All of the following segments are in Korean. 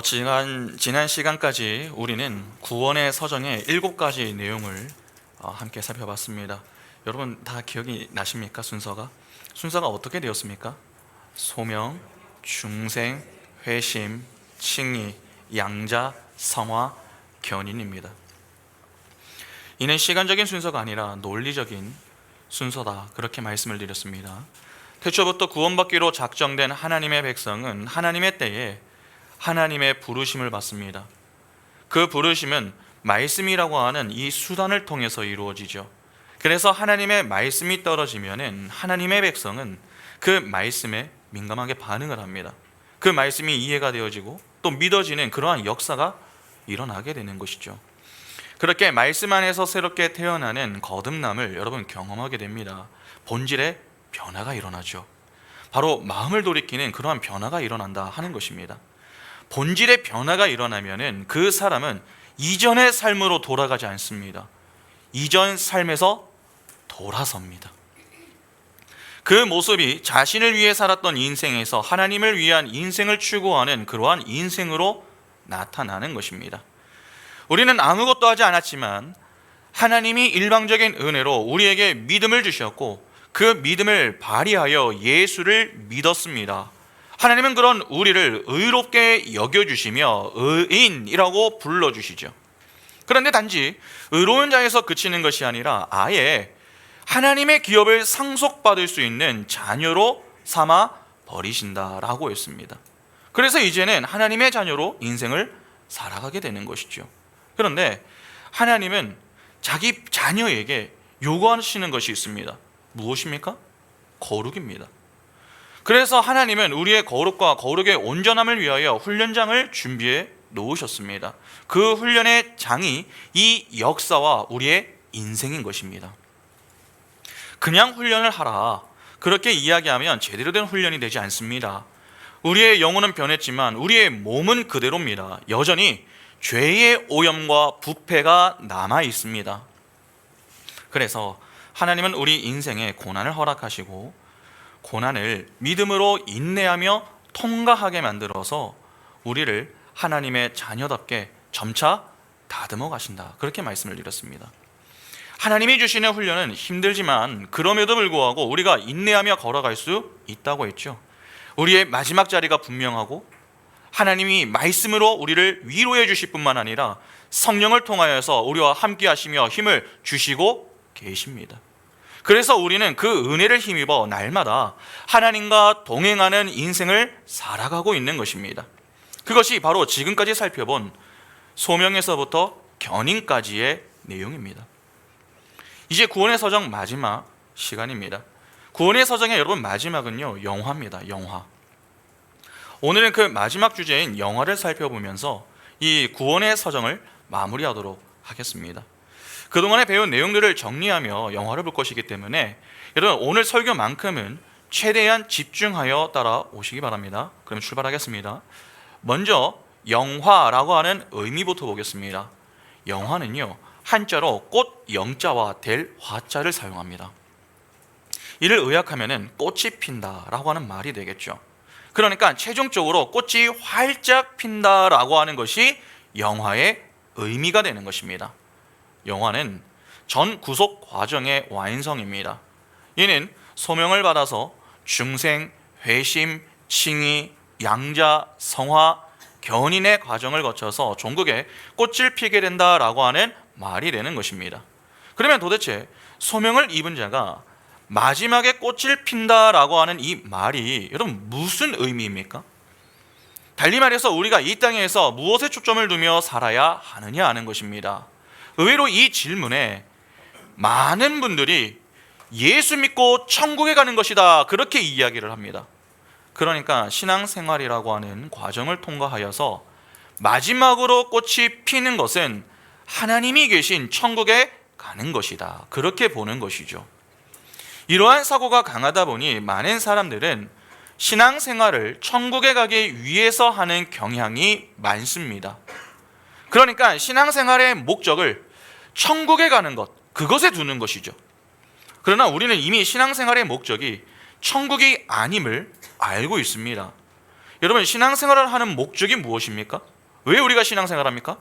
지난 시간까지 우리는 구원의 서정의 7가지 내용을 함께 살펴봤습니다. 여러분 다 기억이 나십니까? 순서가 어떻게 되었습니까? 소명, 중생, 회심, 칭의, 양자, 성화, 견인입니다. 이는 시간적인 순서가 아니라 논리적인 순서다, 그렇게 말씀을 드렸습니다. 태초부터 구원받기로 작정된 하나님의 백성은 하나님의 때에 하나님의 부르심을 받습니다. 그 부르심은 말씀이라고 하는 이 수단을 통해서 이루어지죠. 그래서 하나님의 말씀이 떨어지면은 하나님의 백성은 그 말씀에 민감하게 반응을 합니다. 그 말씀이 이해가 되어지고 또 믿어지는 그러한 역사가 일어나게 되는 것이죠. 그렇게 말씀 안에서 새롭게 태어나는 거듭남을 여러분 경험하게 됩니다. 본질의 변화가 일어나죠. 바로 마음을 돌이키는 그러한 변화가 일어난다 하는 것입니다. 본질의 변화가 일어나면은 그 사람은 이전의 삶으로 돌아가지 않습니다. 이전 삶에서 돌아섭니다. 그 모습이 자신을 위해 살았던 인생에서 하나님을 위한 인생을 추구하는 그러한 인생으로 나타나는 것입니다. 우리는 아무것도 하지 않았지만 하나님이 일방적인 은혜로 우리에게 믿음을 주셨고 그 믿음을 발휘하여 예수를 믿었습니다. 하나님은 그런 우리를 의롭게 여겨주시며 의인이라고 불러주시죠. 그런데 단지 의로운 자에서 그치는 것이 아니라 아예 하나님의 기업을 상속받을 수 있는 자녀로 삼아 버리신다라고 했습니다. 그래서 이제는 하나님의 자녀로 인생을 살아가게 되는 것이죠. 그런데 하나님은 자기 자녀에게 요구하시는 것이 있습니다. 무엇입니까? 거룩입니다. 그래서 하나님은 우리의 거룩과 거룩의 온전함을 위하여 훈련장을 준비해 놓으셨습니다. 그 훈련의 장이 이 역사와 우리의 인생인 것입니다. 그냥 훈련을 하라, 그렇게 이야기하면 제대로 된 훈련이 되지 않습니다. 우리의 영혼은 변했지만 우리의 몸은 그대로입니다. 여전히 죄의 오염과 부패가 남아 있습니다. 그래서 하나님은 우리 인생에 고난을 허락하시고 고난을 믿음으로 인내하며 통과하게 만들어서 우리를 하나님의 자녀답게 점차 다듬어 가신다, 그렇게 말씀을 드렸습니다. 하나님이 주시는 훈련은 힘들지만 그럼에도 불구하고 우리가 인내하며 걸어갈 수 있다고 했죠. 우리의 마지막 자리가 분명하고 하나님이 말씀으로 우리를 위로해 주실 뿐만 아니라 성령을 통하여서 우리와 함께 하시며 힘을 주시고 계십니다. 그래서 우리는 그 은혜를 힘입어 날마다 하나님과 동행하는 인생을 살아가고 있는 것입니다. 그것이 바로 지금까지 살펴본 소명에서부터 견인까지의 내용입니다. 이제 구원의 서정 마지막 시간입니다. 구원의 서정의 여러분 마지막은요, 영화입니다. 영화. 오늘은 그 마지막 주제인 영화를 살펴보면서 이 구원의 서정을 마무리하도록 하겠습니다. 그동안에 배운 내용들을 정리하며 영화를 볼 것이기 때문에 여러분 오늘 설교만큼은 최대한 집중하여 따라오시기 바랍니다. 그럼 출발하겠습니다. 먼저 영화라고 하는 의미부터 보겠습니다. 영화는요, 한자로 꽃 영자와 될 화자를 사용합니다. 이를 의학하면 꽃이 핀다라고 하는 말이 되겠죠. 그러니까 최종적으로 꽃이 활짝 핀다라고 하는 것이 영화의 의미가 되는 것입니다. 영화는 전 구속 과정의 완성입니다. 이는 소명을 받아서 중생, 회심, 칭의, 양자, 성화, 견인의 과정을 거쳐서 종국에 꽃을 피게 된다라고 하는 말이 되는 것입니다. 그러면 도대체 소명을 입은 자가 마지막에 꽃을 핀다라고 하는 이 말이 여러분 무슨 의미입니까? 달리 말해서 우리가 이 땅에서 무엇에 초점을 두며 살아야 하느냐 하는 것입니다. 의외로 이 질문에 많은 분들이 예수 믿고 천국에 가는 것이다, 그렇게 이야기를 합니다. 그러니까 신앙생활이라고 하는 과정을 통과하여서 마지막으로 꽃이 피는 것은 하나님이 계신 천국에 가는 것이다, 그렇게 보는 것이죠. 이러한 사고가 강하다 보니 많은 사람들은 신앙생활을 천국에 가기 위해서 하는 경향이 많습니다. 그러니까 신앙생활의 목적을 천국에 가는 것, 그것에 두는 것이죠. 그러나 우리는 이미 신앙생활의 목적이 천국이 아님을 알고 있습니다. 여러분, 신앙생활을 하는 목적이 무엇입니까? 왜 우리가 신앙생활합니까?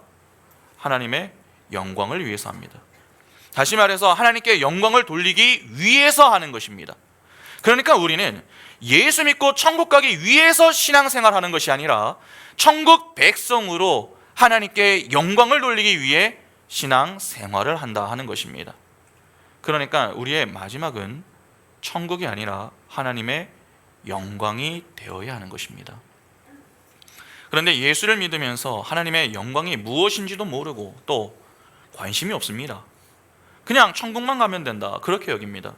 하나님의 영광을 위해서 합니다. 다시 말해서 하나님께 영광을 돌리기 위해서 하는 것입니다. 그러니까 우리는 예수 믿고 천국 가기 위해서 신앙생활하는 것이 아니라 천국 백성으로 하나님께 영광을 돌리기 위해 신앙생활을 한다 하는 것입니다. 그러니까 우리의 마지막은 천국이 아니라 하나님의 영광이 되어야 하는 것입니다. 그런데 예수를 믿으면서 하나님의 영광이 무엇인지도 모르고 또 관심이 없습니다. 그냥 천국만 가면 된다, 그렇게 여깁니다.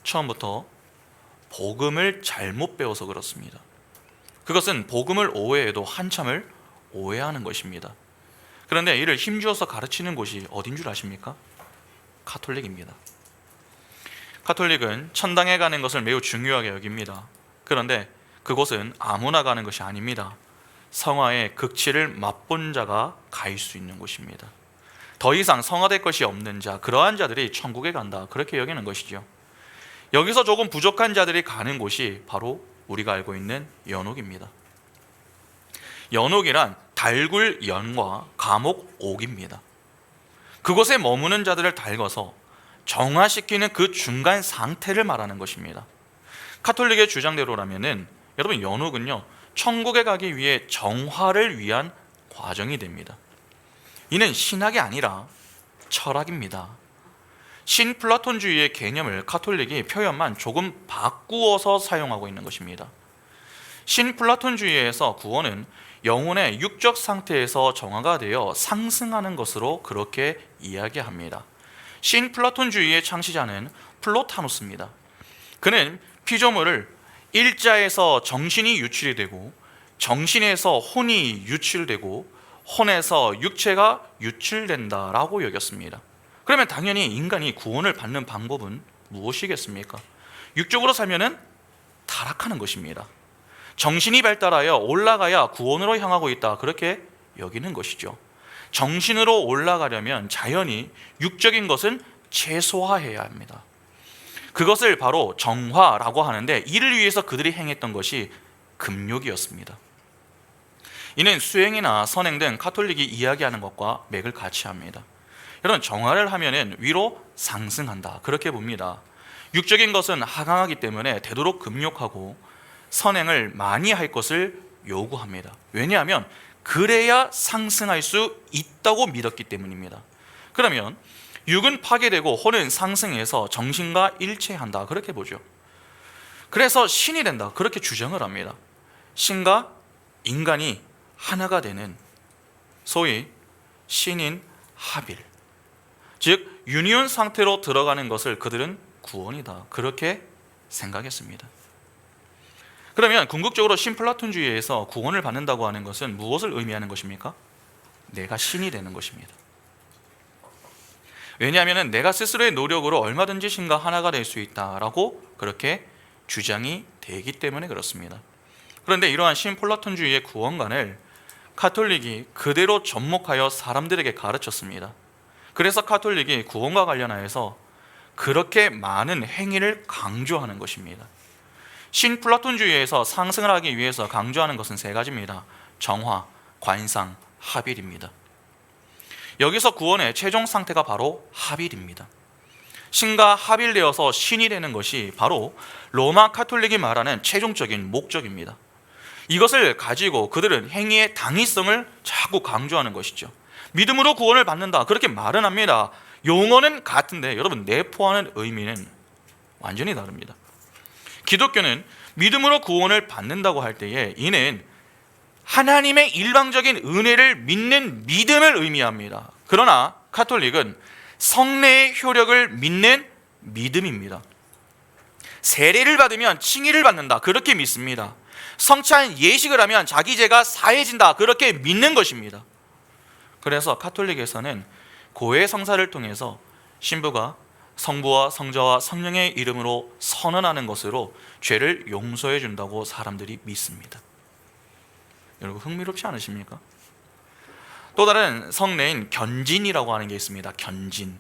처음부터 복음을 잘못 배워서 그렇습니다. 그것은 복음을 오해해도 한참을 오해하는 것입니다. 그런데 이를 힘주어서 가르치는 곳이 어딘 줄 아십니까? 가톨릭입니다. 가톨릭은 천당에 가는 것을 매우 중요하게 여깁니다. 그런데 그곳은 아무나 가는 것이 아닙니다. 성화의 극치를 맛본 자가 갈 수 있는 곳입니다. 더 이상 성화될 것이 없는 자, 그러한 자들이 천국에 간다, 그렇게 여기는 것이죠. 여기서 조금 부족한 자들이 가는 곳이 바로 우리가 알고 있는 연옥입니다. 연옥이란 달굴 연과 감옥 옥입니다. 그곳에 머무는 자들을 달궈서 정화시키는 그 중간 상태를 말하는 것입니다. 가톨릭의 주장대로라면은 여러분, 연옥은요, 천국에 가기 위해 정화를 위한 과정이 됩니다. 이는 신학이 아니라 철학입니다. 신플라톤주의의 개념을 가톨릭이 표현만 조금 바꾸어서 사용하고 있는 것입니다. 신플라톤주의에서 구원은 영혼의 육적 상태에서 정화가 되어 상승하는 것으로 그렇게 이야기합니다. 신플라톤주의의 창시자는 플로타누스입니다. 그는 피조물을 일자에서 정신이 유출이 되고, 정신에서 혼이 유출되고, 혼에서 육체가 유출된다라고 여겼습니다. 그러면 당연히 인간이 구원을 받는 방법은 무엇이겠습니까? 육적으로 살면은 타락하는 것입니다. 정신이 발달하여 올라가야 구원으로 향하고 있다, 그렇게 여기는 것이죠. 정신으로 올라가려면 자연히 육적인 것은 최소화해야 합니다. 그것을 바로 정화라고 하는데, 이를 위해서 그들이 행했던 것이 금욕이었습니다. 이는 수행이나 선행 등 가톨릭이 이야기하는 것과 맥을 같이 합니다. 여러분, 정화를 하면은 위로 상승한다, 그렇게 봅니다. 육적인 것은 하강하기 때문에 되도록 금욕하고 선행을 많이 할 것을 요구합니다. 왜냐하면 그래야 상승할 수 있다고 믿었기 때문입니다. 그러면 육은 파괴되고 혼은 상승해서 정신과 일체한다, 그렇게 보죠. 그래서 신이 된다, 그렇게 주장을 합니다. 신과 인간이 하나가 되는 소위 신인 합일, 즉 유니온 상태로 들어가는 것을 그들은 구원이다, 그렇게 생각했습니다. 그러면 궁극적으로 신플라톤주의에서 구원을 받는다고 하는 것은 무엇을 의미하는 것입니까? 내가 신이 되는 것입니다. 왜냐하면 내가 스스로의 노력으로 얼마든지 신과 하나가 될 수 있다라고 그렇게 주장이 되기 때문에 그렇습니다. 그런데 이러한 신플라톤주의의 구원관을 가톨릭이 그대로 접목하여 사람들에게 가르쳤습니다. 그래서 가톨릭이 구원과 관련하여서 그렇게 많은 행위를 강조하는 것입니다. 신플라톤주의에서 상승을 하기 위해서 강조하는 것은 세 가지입니다. 정화, 관상, 합일입니다. 여기서 구원의 최종 상태가 바로 합일입니다. 신과 합일되어서 신이 되는 것이 바로 로마 가톨릭이 말하는 최종적인 목적입니다. 이것을 가지고 그들은 행위의 당위성을 자꾸 강조하는 것이죠. 믿음으로 구원을 받는다, 그렇게 말은 합니다. 용어는 같은데 여러분, 내포하는 의미는 완전히 다릅니다. 기독교는 믿음으로 구원을 받는다고 할 때에 이는 하나님의 일방적인 은혜를 믿는 믿음을 의미합니다. 그러나 가톨릭은 성례의 효력을 믿는 믿음입니다. 세례를 받으면 칭의를 받는다, 그렇게 믿습니다. 성찬 예식을 하면 자기 죄가 사해진다, 그렇게 믿는 것입니다. 그래서 가톨릭에서는 고해 성사를 통해서 신부가 성부와 성자와 성령의 이름으로 선언하는 것으로 죄를 용서해 준다고 사람들이 믿습니다. 여러분, 흥미롭지 않으십니까? 또 다른 성례인 견진이라고 하는 게 있습니다. 견진,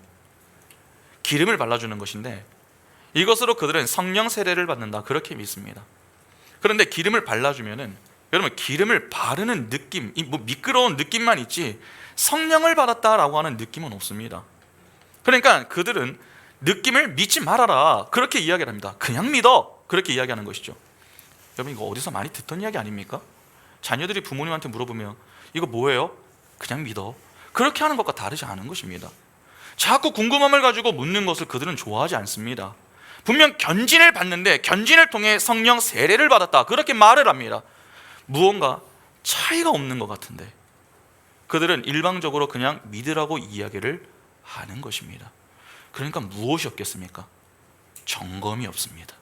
기름을 발라주는 것인데 이것으로 그들은 성령 세례를 받는다, 그렇게 믿습니다. 그런데 기름을 발라주면은 여러분, 기름을 바르는 느낌, 뭐 미끄러운 느낌만 있지 성령을 받았다라고 하는 느낌은 없습니다. 그러니까 그들은 느낌을 믿지 말아라 그렇게 이야기를 합니다. 그냥 믿어 그렇게 이야기하는 것이죠. 여러분, 이거 어디서 많이 듣던 이야기 아닙니까? 자녀들이 부모님한테 물어보면 이거 뭐예요? 그냥 믿어. 그렇게 하는 것과 다르지 않은 것입니다. 자꾸 궁금함을 가지고 묻는 것을 그들은 좋아하지 않습니다. 분명 견진을 받는데 견진을 통해 성령 세례를 받았다 그렇게 말을 합니다. 무언가 차이가 없는 것 같은데 그들은 일방적으로 그냥 믿으라고 이야기를 하는 것입니다. 그러니까 무엇이 없겠습니까? 점검이 없습니다.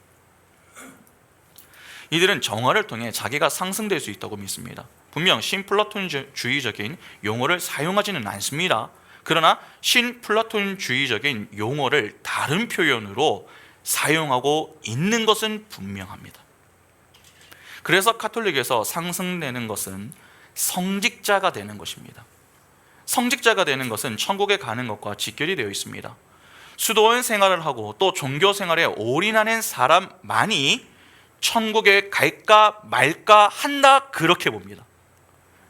이들은 정화를 통해 자기가 상승될 수 있다고 믿습니다. 분명 신플라톤주의적인 용어를 사용하지는 않습니다. 그러나 신플라톤주의적인 용어를 다른 표현으로 사용하고 있는 것은 분명합니다. 그래서 가톨릭에서 상승되는 것은 성직자가 되는 것입니다. 성직자가 되는 것은 천국에 가는 것과 직결이 되어 있습니다. 수도원 생활을 하고 또 종교 생활에 올인하는 사람만이 천국에 갈까 말까 한다 그렇게 봅니다.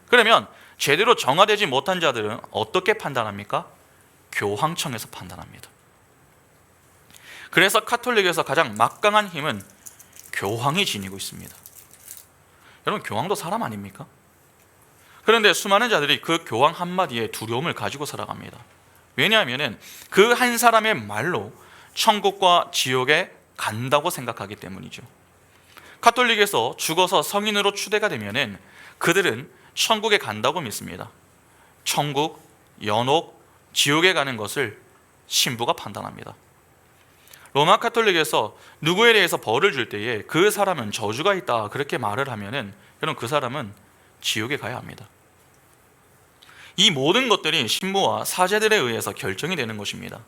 그러면 제대로 정화되지 못한 자들은 어떻게 판단합니까? 교황청에서 판단합니다. 그래서 가톨릭에서 가장 막강한 힘은 교황이 지니고 있습니다. 여러분, 교황도 사람 아닙니까? 그런데 수많은 자들이 그 교황 한마디에 두려움을 가지고 살아갑니다. 왜냐하면 그 한 사람의 말로 천국과 지옥에 간다고 생각하기 때문이죠. 가톨릭에서 죽어서 성인으로 추대가 되면 그들은 천국에 간다고 믿습니다. 천국, 연옥, 지옥에 가는 것을 신부가 판단합니다. 로마 가톨릭에서 누구에 대해서 벌을 줄 때에 그 사람은 저주가 있다 그렇게 말을 하면은 여러분, 그 사람은 지옥에 가야 합니다. 이 모든 것들이 신부와 사제들에 의해서 결정이 되는 것입니다.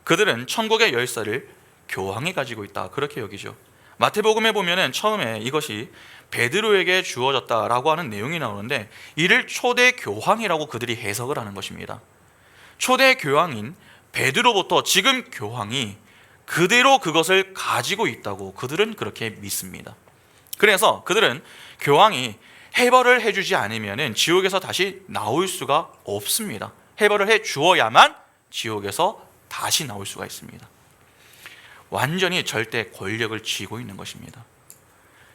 그들은 천국의 열쇠를 교황이 가지고 있다 그렇게 여기죠. 마태복음에 보면은 처음에 이것이 베드로에게 주어졌다라고 하는 내용이 나오는데 이를 초대 교황이라고 그들이 해석을 하는 것입니다. 초대 교황인 베드로부터 지금 교황이 그대로 그것을 가지고 있다고 그들은 그렇게 믿습니다. 그래서 그들은 교황이 해벌을 해주지 않으면 지옥에서 다시 나올 수가 없습니다. 해벌을 해 주어야만 지옥에서 다시 나올 수가 있습니다. 완전히 절대 권력을 쥐고 있는 것입니다.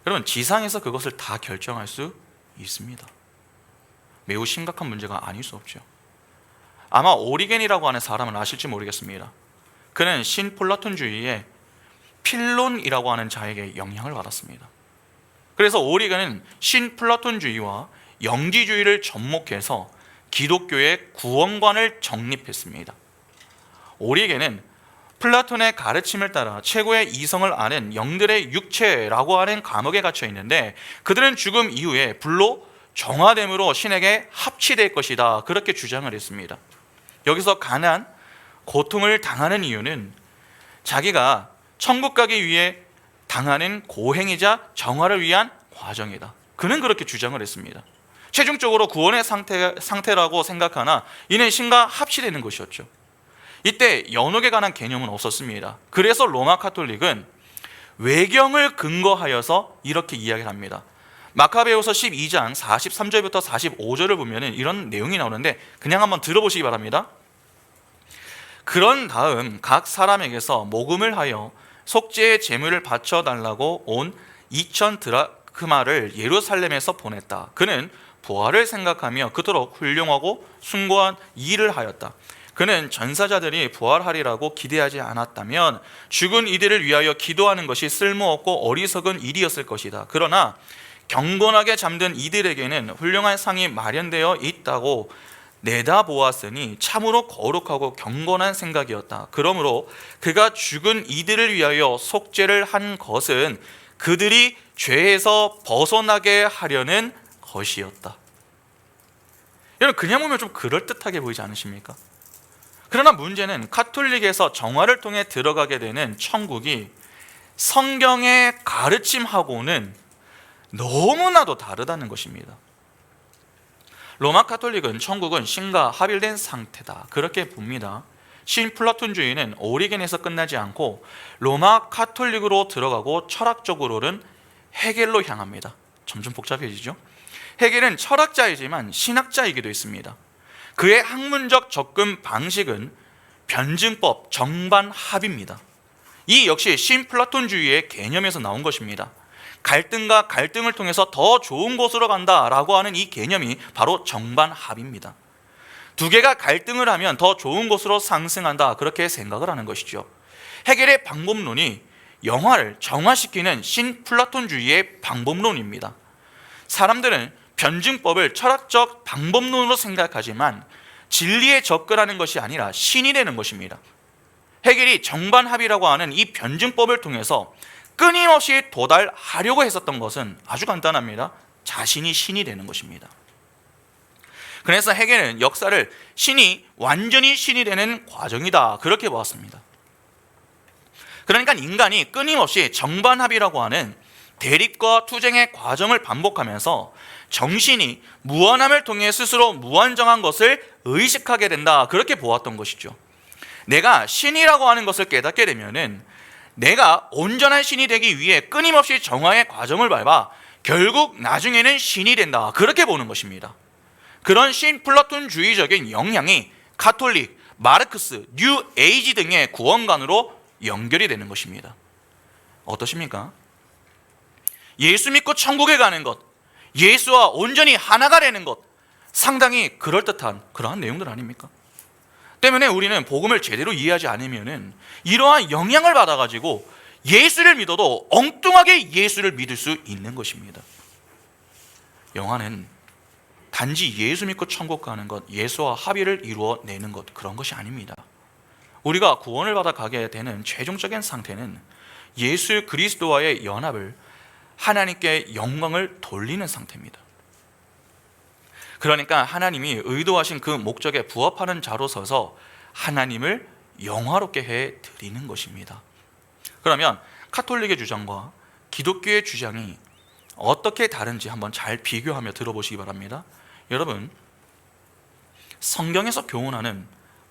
여러분, 지상에서 그것을 다 결정할 수 있습니다. 매우 심각한 문제가 아닐 수 없죠. 아마 오리겐이라고 하는 사람은 아실지 모르겠습니다. 그는 신플라톤주의의 필론이라고 하는 자에게 영향을 받았습니다. 그래서 오리겐은 신플라톤주의와 영지주의를 접목해서 기독교의 구원관을 정립했습니다. 오리겐은 플라톤의 가르침을 따라 최고의 이성을 아는 영들의 육체라고 하는 감옥에 갇혀 있는데 그들은 죽음 이후에 불로 정화됨으로 신에게 합치될 것이다 그렇게 주장을 했습니다. 여기서 가난, 고통을 당하는 이유는 자기가 천국 가기 위해 당하는 고행이자 정화를 위한 과정이다. 그는 그렇게 주장을 했습니다. 최종적으로 구원의 상태라고 생각하나 이는 신과 합치되는 것이었죠. 이때 연옥에 관한 개념은 없었습니다. 그래서 로마 가톨릭은 외경을 근거하여서 이렇게 이야기를 합니다. 마카베오서 12장 43절부터 45절을 보면 이런 내용이 나오는데 그냥 한번 들어보시기 바랍니다. 그런 다음 각 사람에게서 모금을 하여 속죄의 제물을 바쳐달라고 온 2,000 드라크마를 예루살렘에서 보냈다. 그는 부활을 생각하며 그토록 훌륭하고 숭고한 일을 하였다. 그는 전사자들이 부활하리라고 기대하지 않았다면 죽은 이들을 위하여 기도하는 것이 쓸모없고 어리석은 일이었을 것이다. 그러나 경건하게 잠든 이들에게는 훌륭한 상이 마련되어 있다고 내다보았으니 참으로 거룩하고 경건한 생각이었다. 그러므로 그가 죽은 이들을 위하여 속죄를 한 것은 그들이 죄에서 벗어나게 하려는 것이었다. 여러분, 그냥 보면 좀 그럴듯하게 보이지 않으십니까? 그러나 문제는 가톨릭에서 정화를 통해 들어가게 되는 천국이 성경의 가르침하고는 너무나도 다르다는 것입니다. 로마 가톨릭은 천국은 신과 합일된 상태다 그렇게 봅니다. 신플라톤주의는 오리겐에서 끝나지 않고 로마 가톨릭으로 들어가고 철학적으로는 헤겔로 향합니다. 점점 복잡해지죠. 헤겔은 철학자이지만 신학자이기도 했습니다. 그의 학문적 접근 방식은 변증법, 정반합입니다. 이 역시 신플라톤주의의 개념에서 나온 것입니다. 갈등과 갈등을 통해서 더 좋은 곳으로 간다라고 하는 이 개념이 바로 정반합입니다. 두 개가 갈등을 하면 더 좋은 곳으로 상승한다, 그렇게 생각을 하는 것이죠. 헤겔의 방법론이 영화를 정화시키는 신플라톤주의의 방법론입니다. 사람들은 변증법을 철학적 방법론으로 생각하지만 진리에 접근하는 것이 아니라 신이 되는 것입니다. 헤겔이 정반합이라고 하는 이 변증법을 통해서 끊임없이 도달하려고 했었던 것은 아주 간단합니다. 자신이 신이 되는 것입니다. 그래서 헤겔은 역사를 신이 완전히 신이 되는 과정이다, 그렇게 보았습니다. 그러니까 인간이 끊임없이 정반합이라고 하는 대립과 투쟁의 과정을 반복하면서 정신이 무한함을 통해 스스로 무한정한 것을 의식하게 된다, 그렇게 보았던 것이죠. 내가 신이라고 하는 것을 깨닫게 되면은 내가 온전한 신이 되기 위해 끊임없이 정화의 과정을 밟아 결국 나중에는 신이 된다, 그렇게 보는 것입니다. 그런 신플라톤주의적인 영향이 카톨릭, 마르크스, 뉴 에이지 등의 구원관으로 연결이 되는 것입니다. 어떠십니까? 예수 믿고 천국에 가는 것, 예수와 온전히 하나가 되는 것, 상당히 그럴듯한 그러한 내용들 아닙니까? 때문에 우리는 복음을 제대로 이해하지 않으면 이러한 영향을 받아가지고 예수를 믿어도 엉뚱하게 예수를 믿을 수 있는 것입니다. 영화는 단지 예수 믿고 천국 가는 것, 예수와 합의를 이루어내는 것, 그런 것이 아닙니다. 우리가 구원을 받아 가게 되는 최종적인 상태는 예수 그리스도와의 연합을, 하나님께 영광을 돌리는 상태입니다. 그러니까 하나님이 의도하신 그 목적에 부합하는 자로 서서 하나님을 영화롭게 해 드리는 것입니다. 그러면 카톨릭의 주장과 기독교의 주장이 어떻게 다른지 한번 잘 비교하며 들어보시기 바랍니다. 여러분, 성경에서 교훈하는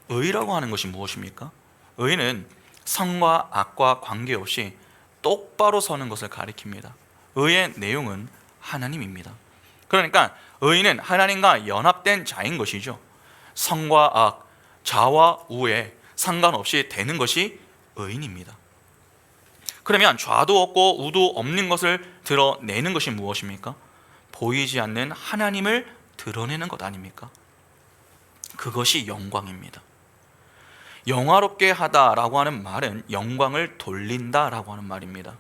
의라고 하는 것이 무엇입니까? 의는 선과 악과 관계없이 똑바로 서는 것을 가리킵니다. 의의 내용은 하나님입니다. 그러니까 의는 하나님과 연합된 자인 것이죠. 선과 악, 좌와 우에 상관없이 되는 것이 의인입니다. 그러면 좌도 없고 우도 없는 것을 드러내는 것이 무엇입니까? 보이지 않는 하나님을 드러내는 것 아닙니까? 그것이 영광입니다. 영화롭게 하다라고 하는 말은 영광을 돌린다라고 하는 말입니다.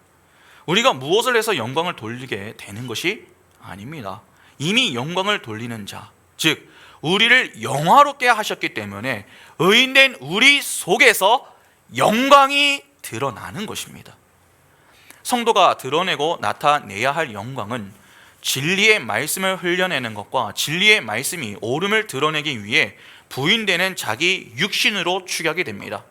우리가 무엇을 해서 영광을 돌리게 되는 것이 아닙니다. 이미 영광을 돌리는 자, 즉 우리를 영화롭게 하셨기 때문에 의인된 우리 속에서 영광이 드러나는 것입니다. 성도가 드러내고 나타내야 할 영광은 진리의 말씀을 흘려내는 것과 진리의 말씀이 옳음을 드러내기 위해 부인되는 자기 육신으로 축약이 됩니다.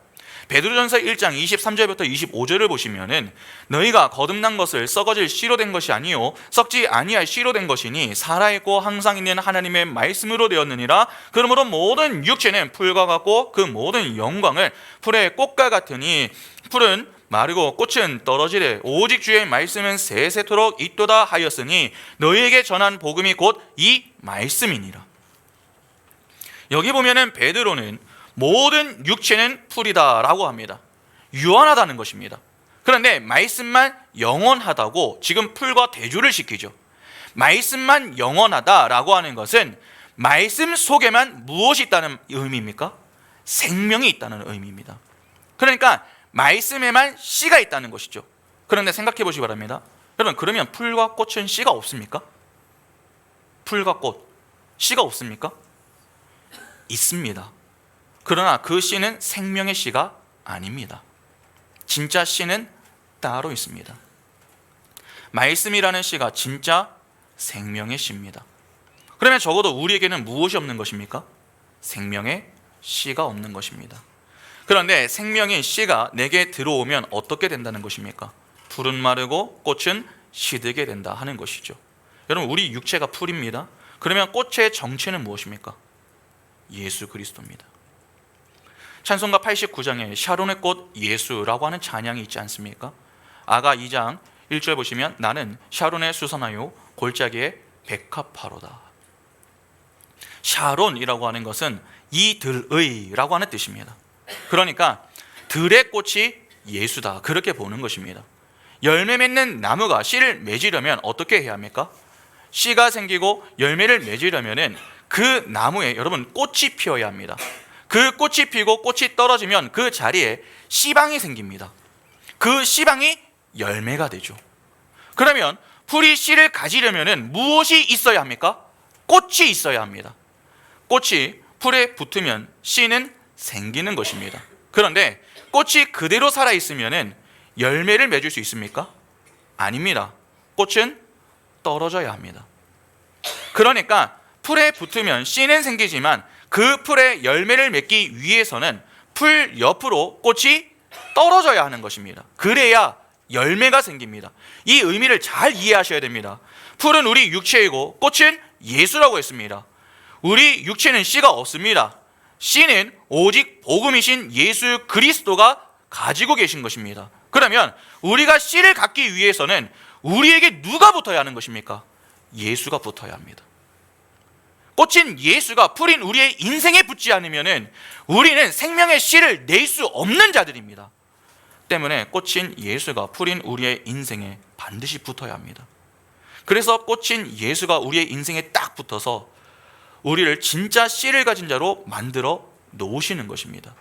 베드로전서 1장 23절부터 25절을 보시면은 너희가 거듭난 것을 썩어질 씨로 된 것이 아니요 썩지 아니할 씨로 된 것이니 살아있고 항상 있는 하나님의 말씀으로 되었느니라. 그러므로 모든 육체는 풀과 같고 그 모든 영광을 풀의 꽃과 같으니 풀은 마르고 꽃은 떨어지되 오직 주의 말씀은 세세토록 있도다 하였으니 너희에게 전한 복음이 곧 이 말씀이니라. 여기 보면은 베드로는 모든 육체는 풀이다 라고 합니다. 유한하다는 것입니다. 그런데 말씀만 영원하다고 지금 풀과 대조를 시키죠. 말씀만 영원하다라고 하는 것은 말씀 속에만 무엇이 있다는 의미입니까? 생명이 있다는 의미입니다. 그러니까 말씀에만 씨가 있다는 것이죠. 그런데 생각해 보시기 바랍니다. 여러분, 그러면 풀과 꽃은 씨가 없습니까? 풀과 꽃, 씨가 없습니까? 있습니다. 그러나 그 씨는 생명의 씨가 아닙니다. 진짜 씨는 따로 있습니다. 말씀이라는 씨가 진짜 생명의 씨입니다. 그러면 적어도 우리에게는 무엇이 없는 것입니까? 생명의 씨가 없는 것입니다. 그런데 생명의 씨가 내게 들어오면 어떻게 된다는 것입니까? 풀은 마르고 꽃은 시들게 된다 하는 것이죠. 여러분, 우리 육체가 풀입니다. 그러면 꽃의 정체는 무엇입니까? 예수 그리스도입니다. 찬송가 89장에 샤론의 꽃 예수라고 하는 찬양이 있지 않습니까? 아가 2장 1절 보시면 나는 샤론에 수선하여 골짜기의 백합화로다. 샤론이라고 하는 것은 이들의라고 하는 뜻입니다. 그러니까 들의 꽃이 예수다, 그렇게 보는 것입니다. 열매 맺는 나무가 씨를 맺으려면 어떻게 해야 합니까? 씨가 생기고 열매를 맺으려면 그 나무에 여러분 꽃이 피어야 합니다. 그 꽃이 피고 꽃이 떨어지면 그 자리에 씨방이 생깁니다. 그 씨방이 열매가 되죠. 그러면 풀이 씨를 가지려면 무엇이 있어야 합니까? 꽃이 있어야 합니다. 꽃이 풀에 붙으면 씨는 생기는 것입니다. 그런데 꽃이 그대로 살아있으면 열매를 맺을 수 있습니까? 아닙니다. 꽃은 떨어져야 합니다. 그러니까 풀에 붙으면 씨는 생기지만 그 풀에 열매를 맺기 위해서는 풀 옆으로 꽃이 떨어져야 하는 것입니다. 그래야 열매가 생깁니다. 이 의미를 잘 이해하셔야 됩니다. 풀은 우리 육체이고 꽃은 예수라고 했습니다. 우리 육체는 씨가 없습니다. 씨는 오직 복음이신 예수 그리스도가 가지고 계신 것입니다. 그러면 우리가 씨를 갖기 위해서는 우리에게 누가 붙어야 하는 것입니까? 예수가 붙어야 합니다. 꽃인 예수가 풀인 우리의 인생에 붙지 않으면 우리는 생명의 씨를 낼 수 없는 자들입니다. 때문에 꽃인 예수가 풀인 우리의 인생에 반드시 붙어야 합니다. 그래서 꽃인 예수가 우리의 인생에 딱 붙어서 우리를 진짜 씨를 가진 자로 만들어 놓으시는 것입니다.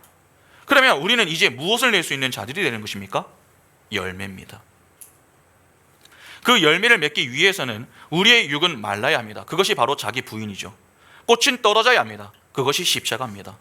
그러면 우리는 이제 무엇을 낼 수 있는 자들이 되는 것입니까? 열매입니다. 그 열매를 맺기 위해서는 우리의 육은 말라야 합니다. 그것이 바로 자기 부인이죠. 꽃은 떨어져야 합니다. 그것이 십자가입니다.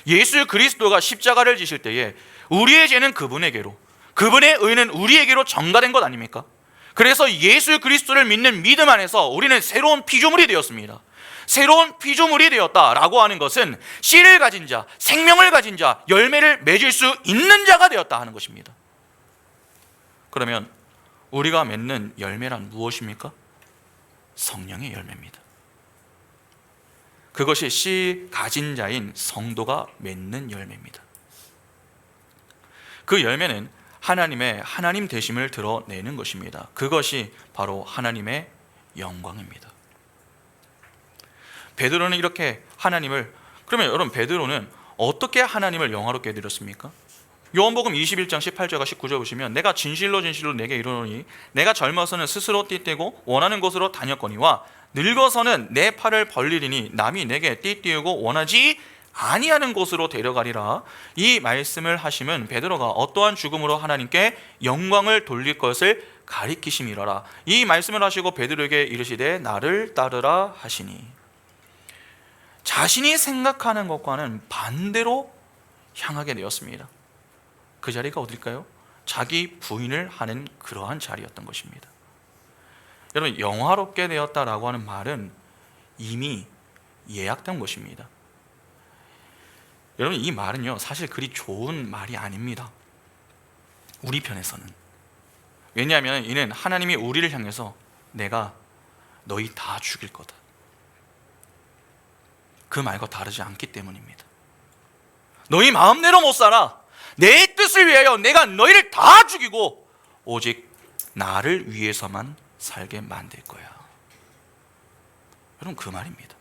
예수 그리스도가 십자가를 지실 때에 우리의 죄는 그분에게로, 그분의 의는 우리에게로 전가된 것 아닙니까? 그래서 예수 그리스도를 믿는 믿음 안에서 우리는 새로운 피조물이 되었습니다. 새로운 피조물이 되었다라고 하는 것은 씨를 가진 자, 생명을 가진 자, 열매를 맺을 수 있는 자가 되었다 하는 것입니다. 그러면 우리가 맺는 열매란 무엇입니까? 성령의 열매입니다. 그것이 씨 가진 자인 성도가 맺는 열매입니다. 그 열매는 하나님의 하나님 되심을 드러내는 것입니다. 그것이 바로 하나님의 영광입니다. 베드로는 이렇게 하나님을, 그러면 여러분 베드로는 어떻게 하나님을 영화롭게 해드렸습니까? 요한복음 21장 18절과 19절 보시면 내가 진실로 진실로 내게 이르노니 내가 젊어서는 스스로 띠떼고 원하는 곳으로 다녔거니와 늙어서는 내 팔을 벌리리니 남이 내게 띠띠우고 원하지 아니하는 곳으로 데려가리라. 이 말씀을 하심은 베드로가 어떠한 죽음으로 하나님께 영광을 돌릴 것을 가리키심이라라. 이 말씀을 하시고 베드로에게 이르시되 나를 따르라 하시니, 자신이 생각하는 것과는 반대로 향하게 되었습니다. 그 자리가 어딜까요? 자기 부인을 하는 그러한 자리였던 것입니다. 여러분, 영화롭게 되었다라고 하는 말은 이미 예약된 것입니다. 여러분, 이 말은요 사실 그리 좋은 말이 아닙니다. 우리 편에서는. 왜냐하면 이는 하나님이 우리를 향해서 내가 너희 다 죽일 거다, 그 말과 다르지 않기 때문입니다. 너희 마음대로 못 살아. 내 뜻을 위하여 내가 너희를 다 죽이고 오직 나를 위해서만 살게 만들 거야. 여러분, 그 말입니다.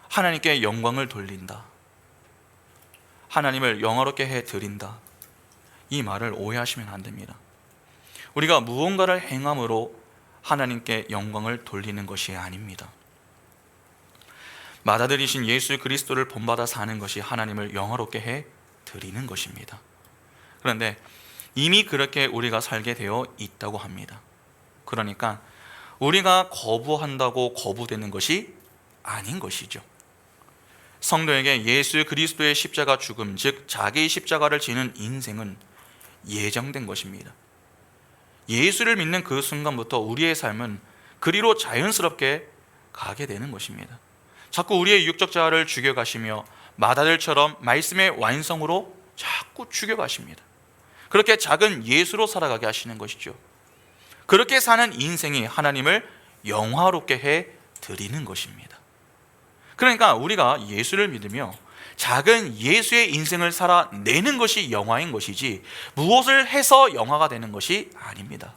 하나님께 영광을 돌린다, 하나님을 영화롭게 해드린다, 이 말을 오해하시면 안 됩니다. 우리가 무언가를 행함으로 하나님께 영광을 돌리는 것이 아닙니다. 맏아들이신 예수 그리스도를 본받아 사는 것이 하나님을 영화롭게 해 드리는 것입니다. 그런데 이미 그렇게 우리가 살게 되어 있다고 합니다. 그러니까 우리가 거부한다고 거부되는 것이 아닌 것이죠. 성도에게 예수 그리스도의 십자가 죽음, 즉 자기 십자가를 지는 인생은 예정된 것입니다. 예수를 믿는 그 순간부터 우리의 삶은 그리로 자연스럽게 가게 되는 것입니다. 자꾸 우리의 육적 자아를 죽여가시며 맏아들처럼 말씀의 완성으로 자꾸 죽여가십니다. 그렇게 작은 예수로 살아가게 하시는 것이죠. 그렇게 사는 인생이 하나님을 영화롭게 해 드리는 것입니다. 그러니까 우리가 예수를 믿으며 작은 예수의 인생을 살아내는 것이 영화인 것이지 무엇을 해서 영화가 되는 것이 아닙니다.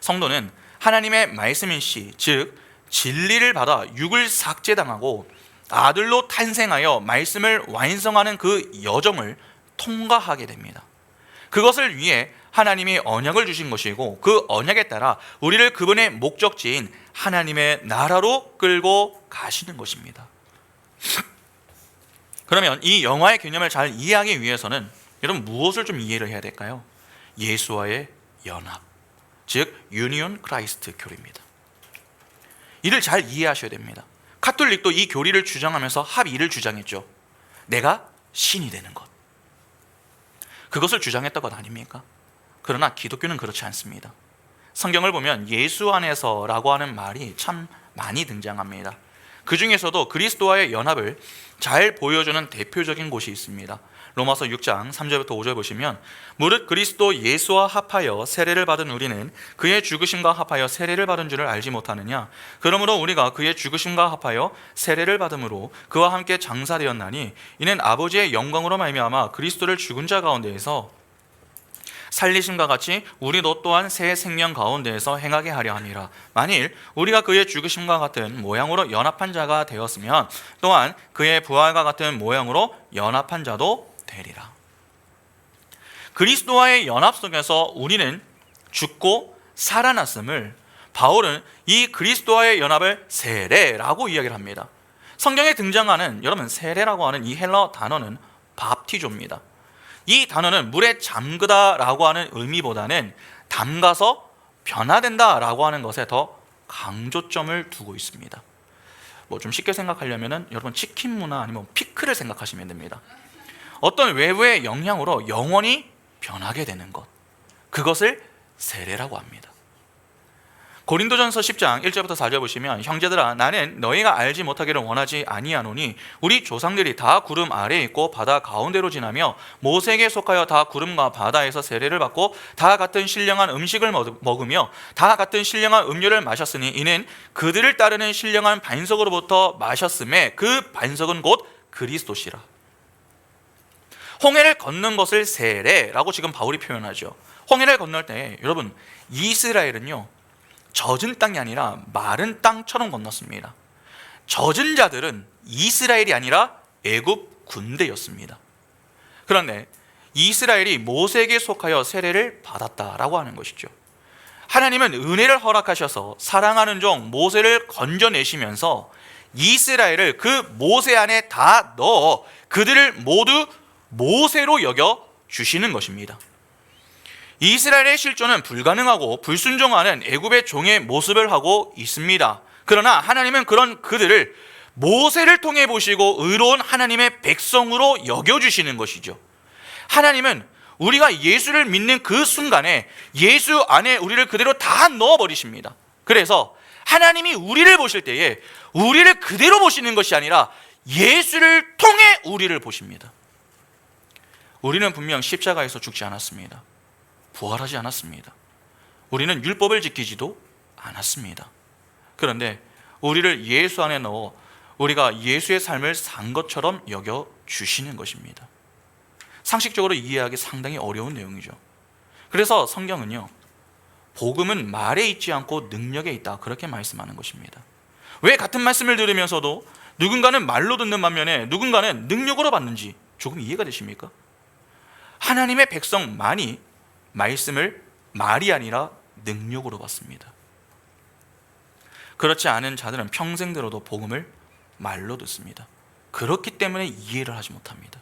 성도는 하나님의 말씀인 시, 즉 진리를 받아 육을 삭제당하고 아들로 탄생하여 말씀을 완성하는 그 여정을 통과하게 됩니다. 그것을 위해 하나님이 언약을 주신 것이고, 그 언약에 따라 우리를 그분의 목적지인 하나님의 나라로 끌고 가시는 것입니다. 그러면 이 영화의 개념을 잘 이해하기 위해서는 여러분 무엇을 좀 이해를 해야 될까요? 예수와의 연합, 즉 유니온 크라이스트 교리입니다. 이를 잘 이해하셔야 됩니다. 카톨릭도 이 교리를 주장하면서 합의를 주장했죠. 내가 신이 되는 것, 그것을 주장했던 것 아닙니까? 그러나 기독교는 그렇지 않습니다. 성경을 보면 예수 안에서라고 하는 말이 참 많이 등장합니다. 그 중에서도 그리스도와의 연합을 잘 보여주는 대표적인 곳이 있습니다. 로마서 6장 3절부터 5절 보시면, 무릇 그리스도 예수와 합하여 세례를 받은 우리는 그의 죽으심과 합하여 세례를 받은 줄을 알지 못하느냐? 그러므로 우리가 그의 죽으심과 합하여 세례를 받음으로 그와 함께 장사되었나니, 이는 아버지의 영광으로 말미암아 그리스도를 죽은 자 가운데에서 살리심과 같이 우리도 또한 새 생명 가운데에서 행하게 하려 함이라. 만일 우리가 그의 죽으심과 같은 모양으로 연합한 자가 되었으면 또한 그의 부활과 같은 모양으로 연합한 자도 되리라. 그리스도와의 연합 속에서 우리는 죽고 살아났음을 바울은 이 그리스도와의 연합을 세례라고 이야기를 합니다. 성경에 등장하는 여러분 세례라고 하는 이 헬라어 단어는 밥티조입니다. 이 단어는 물에 잠그다라고 하는 의미보다는 담가서 변화된다라고 하는 것에 더 강조점을 두고 있습니다. 뭐 좀 쉽게 생각하려면은 여러분 치킨 문화 아니면 피클을 생각하시면 됩니다. 어떤 외부의 영향으로 영원히 변하게 되는 것, 그것을 세례라고 합니다. 고린도전서 10장 1절부터 4절 보시면, 형제들아 나는 너희가 알지 못하기를 원하지 아니하노니 우리 조상들이 다 구름 아래에 있고 바다 가운데로 지나며 모세에게 속하여 다 구름과 바다에서 세례를 받고 다 같은 신령한 음식을 먹으며 다 같은 신령한 음료를 마셨으니 이는 그들을 따르는 신령한 반석으로부터 마셨음에 그 반석은 곧 그리스도시라. 홍해를 걷는 것을 세례라고 지금 바울이 표현하죠. 홍해를 건널 때 여러분 이스라엘은요 젖은 땅이 아니라 마른 땅처럼 건넜습니다. 젖은 자들은 이스라엘이 아니라 애굽 군대였습니다. 그런데 이스라엘이 모세에게 속하여 세례를 받았다라고 하는 것이죠. 하나님은 은혜를 허락하셔서 사랑하는 종 모세를 건져내시면서 이스라엘을 그 모세 안에 다 넣어 그들을 모두 모세로 여겨 주시는 것입니다. 이스라엘의 실존은 불가능하고 불순종하는 애굽의 종의 모습을 하고 있습니다. 그러나 하나님은 그런 그들을 모세를 통해 보시고 의로운 하나님의 백성으로 여겨주시는 것이죠. 하나님은 우리가 예수를 믿는 그 순간에 예수 안에 우리를 그대로 다 넣어버리십니다. 그래서 하나님이 우리를 보실 때에 우리를 그대로 보시는 것이 아니라 예수를 통해 우리를 보십니다. 우리는 분명 십자가에서 죽지 않았습니다. 부활하지 않았습니다. 우리는 율법을 지키지도 않았습니다. 그런데 우리를 예수 안에 넣어 우리가 예수의 삶을 산 것처럼 여겨 주시는 것입니다. 상식적으로 이해하기 상당히 어려운 내용이죠. 그래서 성경은요 복음은 말에 있지 않고 능력에 있다, 그렇게 말씀하는 것입니다. 왜 같은 말씀을 들으면서도 누군가는 말로 듣는 반면에 누군가는 능력으로 받는지 조금 이해가 되십니까? 하나님의 백성만이 말씀을 말이 아니라 능력으로 받습니다. 그렇지 않은 자들은 평생 들어도 복음을 말로 듣습니다. 그렇기 때문에 이해를 하지 못합니다.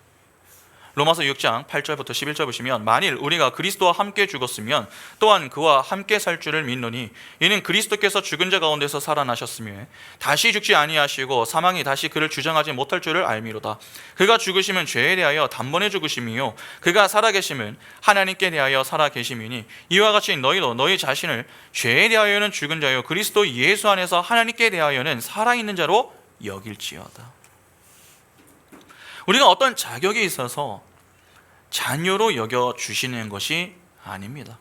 로마서 6장 8절부터 11절 보시면, 만일 우리가 그리스도와 함께 죽었으면 또한 그와 함께 살 줄을 믿노니 이는 그리스도께서 죽은 자 가운데서 살아나셨으며 다시 죽지 아니하시고 사망이 다시 그를 주장하지 못할 줄을 알미로다. 그가 죽으심은 죄에 대하여 단번에 죽으심이요 그가 살아계심은 하나님께 대하여 살아계심이니 이와 같이 너희도 너희 자신을 죄에 대하여는 죽은 자요 그리스도 예수 안에서 하나님께 대하여는 살아있는 자로 여길지어다. 우리가 어떤 자격이 있어서 자녀로 여겨주시는 것이 아닙니다.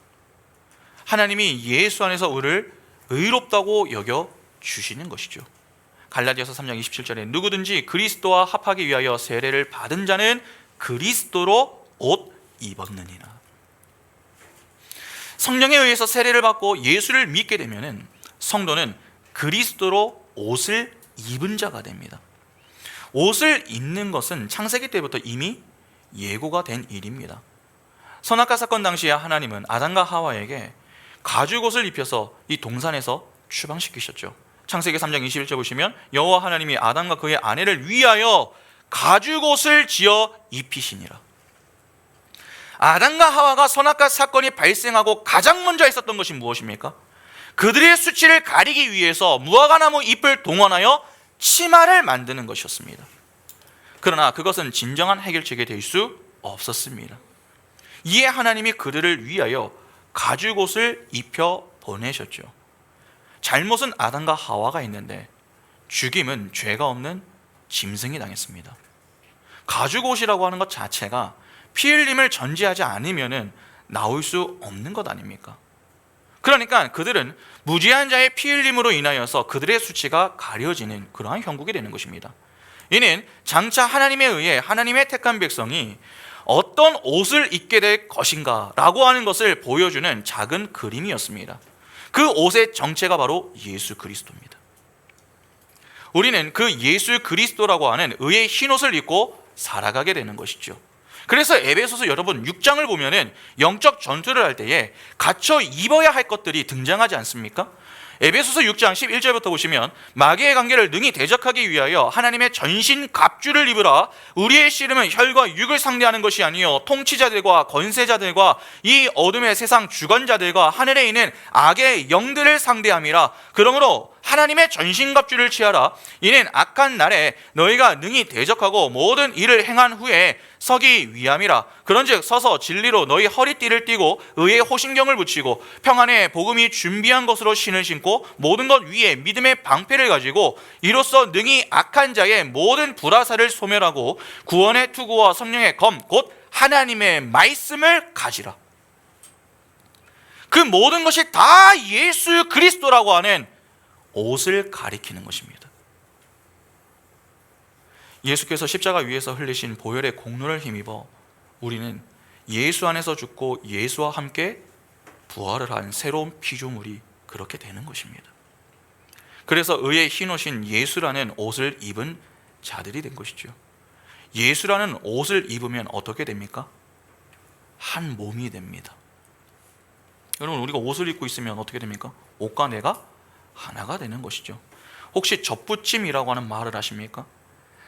하나님이 예수 안에서 우리를 의롭다고 여겨주시는 것이죠. 갈라디아서 3장 27절에 누구든지 그리스도와 합하기 위하여 세례를 받은 자는 그리스도로 옷 입었느니라. 성령에 의해서 세례를 받고 예수를 믿게 되면은 성도는 그리스도로 옷을 입은 자가 됩니다. 옷을 입는 것은 창세기 때부터 이미 예고가 된 일입니다. 선악과 사건 당시에 하나님은 아담과 하와에게 가죽옷을 입혀서 이 동산에서 추방시키셨죠. 창세기 3장 21절 보시면 여호와 하나님이 아담과 그의 아내를 위하여 가죽옷을 지어 입히시니라. 아담과 하와가 선악과 사건이 발생하고 가장 먼저 했었던 것이 무엇입니까? 그들의 수치를 가리기 위해서 무화과나무 잎을 동원하여 치마를 만드는 것이었습니다. 그러나 그것은 진정한 해결책이 될 수 없었습니다. 이에 하나님이 그들을 위하여 가죽옷을 입혀 보내셨죠. 잘못은 아담과 하와가 있는데 죽임은 죄가 없는 짐승이 당했습니다. 가죽옷이라고 하는 것 자체가 피 흘림을 전제하지 않으면 나올 수 없는 것 아닙니까? 그러니까 그들은 무지한 자의 피 흘림으로 인하여서 그들의 수치가 가려지는 그러한 형국이 되는 것입니다. 이는 장차 하나님에 의해 하나님의 택한 백성이 어떤 옷을 입게 될 것인가 라고 하는 것을 보여주는 작은 그림이었습니다. 그 옷의 정체가 바로 예수 그리스도입니다. 우리는 그 예수 그리스도라고 하는 의의 흰옷을 입고 살아가게 되는 것이죠. 그래서 에베소서 여러분 6장을 보면은 영적 전투를 할 때에 갖춰 입어야 할 것들이 등장하지 않습니까? 에베소서 6장 11절부터 보시면 마귀의 관계를 능히 대적하기 위하여 하나님의 전신 갑주를 입으라. 우리의 씨름은 혈과 육을 상대하는 것이 아니요 통치자들과 권세자들과 이 어둠의 세상 주관자들과 하늘에 있는 악의 영들을 상대함이라. 그러므로 하나님의 전신갑주를 취하라. 이는 악한 날에 너희가 능히 대적하고 모든 일을 행한 후에 서기 위함이라. 그런즉 서서 진리로 너희 허리띠를 띠고 의의 호신경을 붙이고 평안의 복음이 준비한 것으로 신을 신고 모든 것 위에 믿음의 방패를 가지고 이로써 능히 악한 자의 모든 불화살을 소멸하고 구원의 투구와 성령의 검 곧 하나님의 말씀을 가지라. 그 모든 것이 다 예수 그리스도라고 하는 옷을 가리키는 것입니다. 예수께서 십자가 위에서 흘리신 보혈의 공로를 힘입어 우리는 예수 안에서 죽고 예수와 함께 부활을 한 새로운 피조물이 그렇게 되는 것입니다. 그래서 의의 흰옷인 예수라는 옷을 입은 자들이 된 것이죠. 예수라는 옷을 입으면 어떻게 됩니까? 한 몸이 됩니다. 여러분, 우리가 옷을 입고 있으면 어떻게 됩니까? 옷과 내가 하나가 되는 것이죠. 혹시 접붙임이라고 하는 말을 아십니까?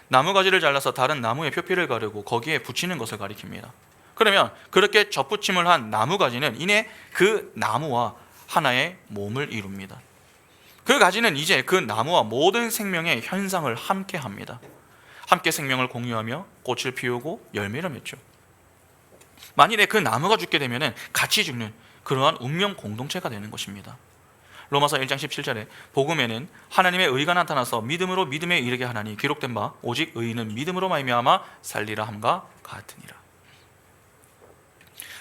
나무가지를 잘라서 다른 나무의 표피를 가르고 거기에 붙이는 것을 가리킵니다. 그러면 그렇게 접붙임을 한 나무가지는 이내 그 나무와 하나의 몸을 이룹니다. 그 가지는 이제 그 나무와 모든 생명의 현상을 함께 합니다. 함께 생명을 공유하며 꽃을 피우고 열매를 맺죠. 만일에 그 나무가 죽게 되면 같이 죽는 그러한 운명 공동체가 되는 것입니다. 로마서 1장 17절에 복음에는 하나님의 의가 나타나서 믿음으로 믿음에 이르게 하나니 기록된 바 오직 의인은 믿음으로 말미암아 살리라 함과 같으니라.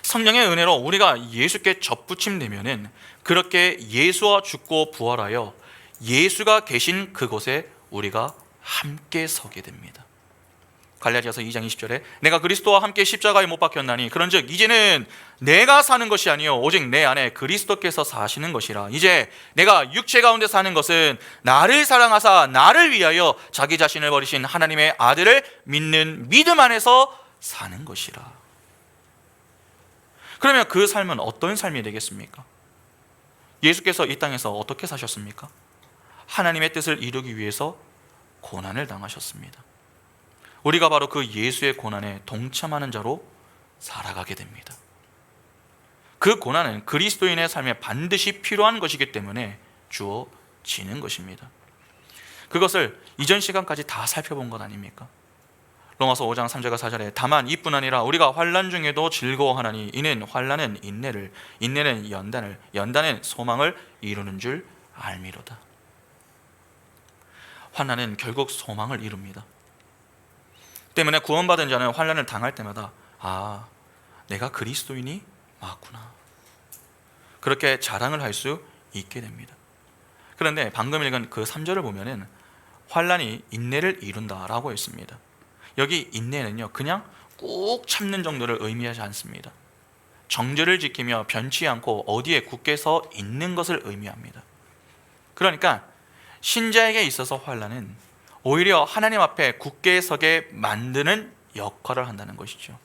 성령의 은혜로 우리가 예수께 접붙임되면은 그렇게 예수와 죽고 부활하여 예수가 계신 그곳에 우리가 함께 서게 됩니다. 갈라디아서 2장 20절에 내가 그리스도와 함께 십자가에 못 박혔나니 그런즉 이제는 내가 사는 것이 아니요 오직 내 안에 그리스도께서 사시는 것이라. 이제 내가 육체 가운데 사는 것은 나를 사랑하사 나를 위하여 자기 자신을 버리신 하나님의 아들을 믿는 믿음 안에서 사는 것이라. 그러면 그 삶은 어떤 삶이 되겠습니까? 예수께서 이 땅에서 어떻게 사셨습니까? 하나님의 뜻을 이루기 위해서 고난을 당하셨습니다. 우리가 바로 그 예수의 고난에 동참하는 자로 살아가게 됩니다. 그 고난은 그리스도인의 삶에 반드시 필요한 것이기 때문에 주어지는 것입니다. 그것을 이전 시간까지 다 살펴본 것 아닙니까? 로마서 5장 3절과 4절에 다만 이뿐 아니라 우리가 환난 중에도 즐거워하나니 이는 환난은 인내를, 인내는 연단을, 연단은 소망을 이루는 줄 알미로다. 환난은 결국 소망을 이룹니다. 때문에 구원받은 자는 환난을 당할 때마다 아, 내가 그리스도인이 맞구나, 그렇게 자랑을 할 수 있게 됩니다. 그런데 방금 읽은 그 3절을 보면은 환난이 인내를 이룬다라고 했습니다. 여기 인내는요 그냥 꾹 참는 정도를 의미하지 않습니다. 정절을 지키며 변치 않고 어디에 굳게 서 있는 것을 의미합니다. 그러니까 신자에게 있어서 환난은 오히려 하나님 앞에 굳게 서게 만드는 역할을 한다는 것이죠.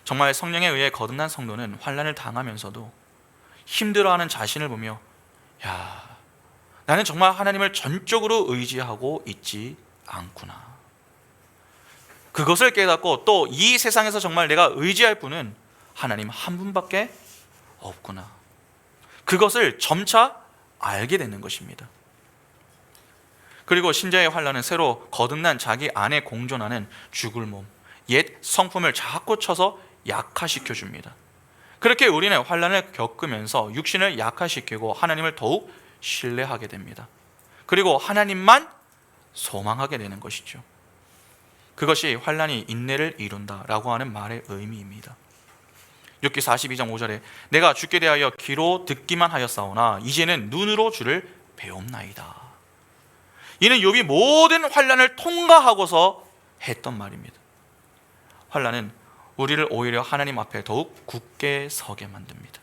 정말 성령에 의해 거듭난 성도는 환난을 당하면서도 힘들어하는 자신을 보며 나는 정말 하나님을 전적으로 의지하고 있지 않구나, 그것을 깨닫고 또 이 세상에서 정말 내가 의지할 분은 하나님 한 분밖에 없구나, 그것을 점차 알게 되는 것입니다. 그리고 신자의 환난은 새로 거듭난 자기 안에 공존하는 죽을 몸, 옛 성품을 자꾸 쳐서 약화시켜 줍니다. 그렇게 우리는 환난을 겪으면서 육신을 약화시키고 하나님을 더욱 신뢰하게 됩니다. 그리고 하나님만 소망하게 되는 것이죠. 그것이 환난이 인내를 이룬다라고 하는 말의 의미입니다. 욥기 42장 5절에 내가 주께 대하여 귀로 듣기만 하였사오나 이제는 눈으로 주를 배움나이다. 이는 욥이 모든 환난을 통과하고서 했던 말입니다. 환난은 우리를 오히려 하나님 앞에 더욱 굳게 서게 만듭니다.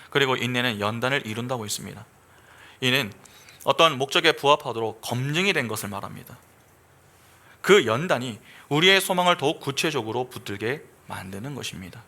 그리고 인내는 연단을 이룬다고 했습니다. 이는 어떤 목적에 부합하도록 검증이 된 것을 말합니다. 그 연단이 우리의 소망을 더욱 구체적으로 붙들게 만드는 것입니다.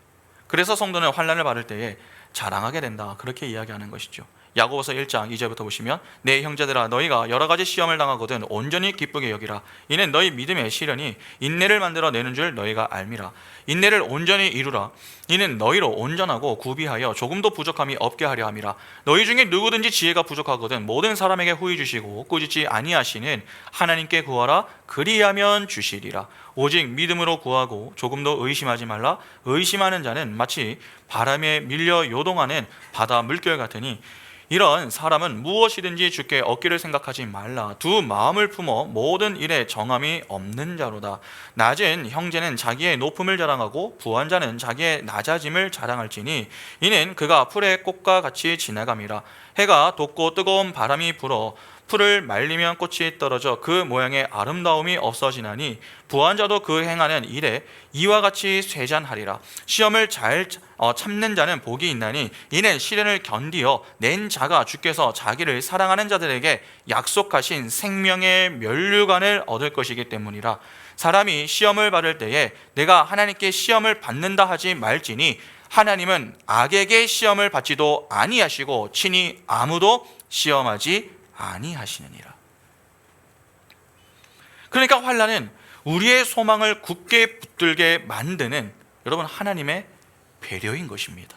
그래서 성도는 환난을 받을 때에 자랑하게 된다, 그렇게 이야기하는 것이죠. 야고보서 1장 2절부터 보시면 내 형제들아 너희가 여러 가지 시험을 당하거든 온전히 기쁘게 여기라. 이는 너희 믿음의 시련이 인내를 만들어 내는 줄 너희가 알미라. 인내를 온전히 이루라. 이는 너희로 온전하고 구비하여 조금도 부족함이 없게 하려 함이라. 너희 중에 누구든지 지혜가 부족하거든 모든 사람에게 후히 주시고 꾸짖지 아니하시는 하나님께 구하라. 그리하면 주시리라. 오직 믿음으로 구하고 조금도 의심하지 말라. 의심하는 자는 마치 바람에 밀려 요동하는 바다 물결 같으니 이런 사람은 무엇이든지 주께 얻기를 생각하지 말라. 두 마음을 품어 모든 일에 정함이 없는 자로다. 낮은 형제는 자기의 높음을 자랑하고 부한 자는 자기의 낮아짐을 자랑할지니 이는 그가 풀의 꽃과 같이 지나감이라. 해가 돋고 뜨거운 바람이 불어 풀을 말리면 꽃이 떨어져 그 모양의 아름다움이 없어지나니 부한 자도 그 행하는 일에 이와 같이 쇠잔하리라. 시험을 잘 참는 자는 복이 있나니 이는 시련을 견디어 낸 자가 주께서 자기를 사랑하는 자들에게 약속하신 생명의 면류관을 얻을 것이기 때문이라. 사람이 시험을 받을 때에 내가 하나님께 시험을 받는다 하지 말지니 하나님은 악에게 시험을 받지도 아니하시고 친히 아무도 시험하지 아니하시느니라. 그러니까 환난은 우리의 소망을 굳게 붙들게 만드는 여러분 하나님의 배려인 것입니다.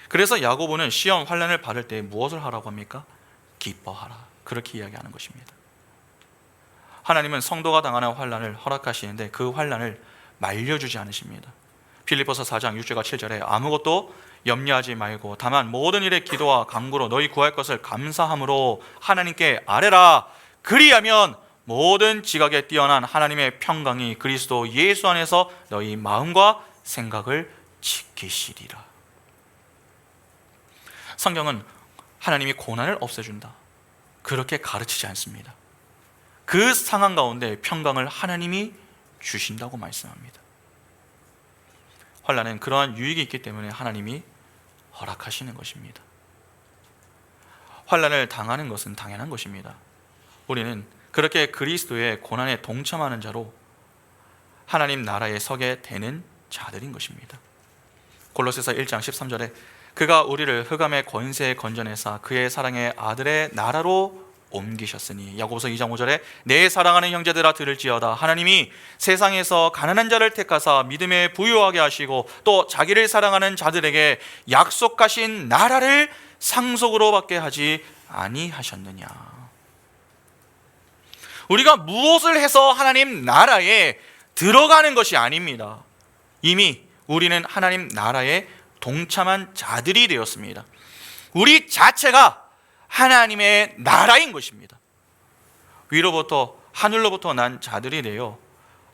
그래서 야고보는 시험 환난을 받을 때 무엇을 하라고 합니까? 기뻐하라, 그렇게 이야기하는 것입니다. 하나님은 성도가 당하는 환난을 허락하시는데 그 환난을 말려주지 않으십니다. 빌립보서 4장 6절과 7절에 아무것도 염려하지 말고 다만 모든 일에 기도와 간구로 너희 구할 것을 감사함으로 하나님께 아뢰라. 그리하면 모든 지각에 뛰어난 하나님의 평강이 그리스도 예수 안에서 너희 마음과 생각을 지키시리라. 성경은 하나님이 고난을 없애준다, 그렇게 가르치지 않습니다. 그 상황 가운데 평강을 하나님이 주신다고 말씀합니다. 환난은 그러한 유익이 있기 때문에 하나님이 허락하시는 것입니다. 환난을 당하는 것은 당연한 것입니다. 우리는 그렇게 그리스도의 고난에 동참하는 자로 하나님 나라에 서게 되는 자들인 것입니다. 골로새서 1장 13절에 그가 우리를 흑암의 권세에 건져내사 그의 사랑의 아들의 나라로 옮기셨으니 야고보서 2장 5절에 내 사랑하는 형제들아 들을지어다. 하나님이 세상에서 가난한 자를 택하사 믿음에 부유하게 하시고 또 자기를 사랑하는 자들에게 약속하신 나라를 상속으로 받게 하지 아니하셨느냐. 우리가 무엇을 해서 하나님 나라에 들어가는 것이 아닙니다. 이미 우리는 하나님 나라에 동참한 자들이 되었습니다. 우리 자체가 하나님의 나라인 것입니다. 위로부터 하늘로부터 난 자들이 되어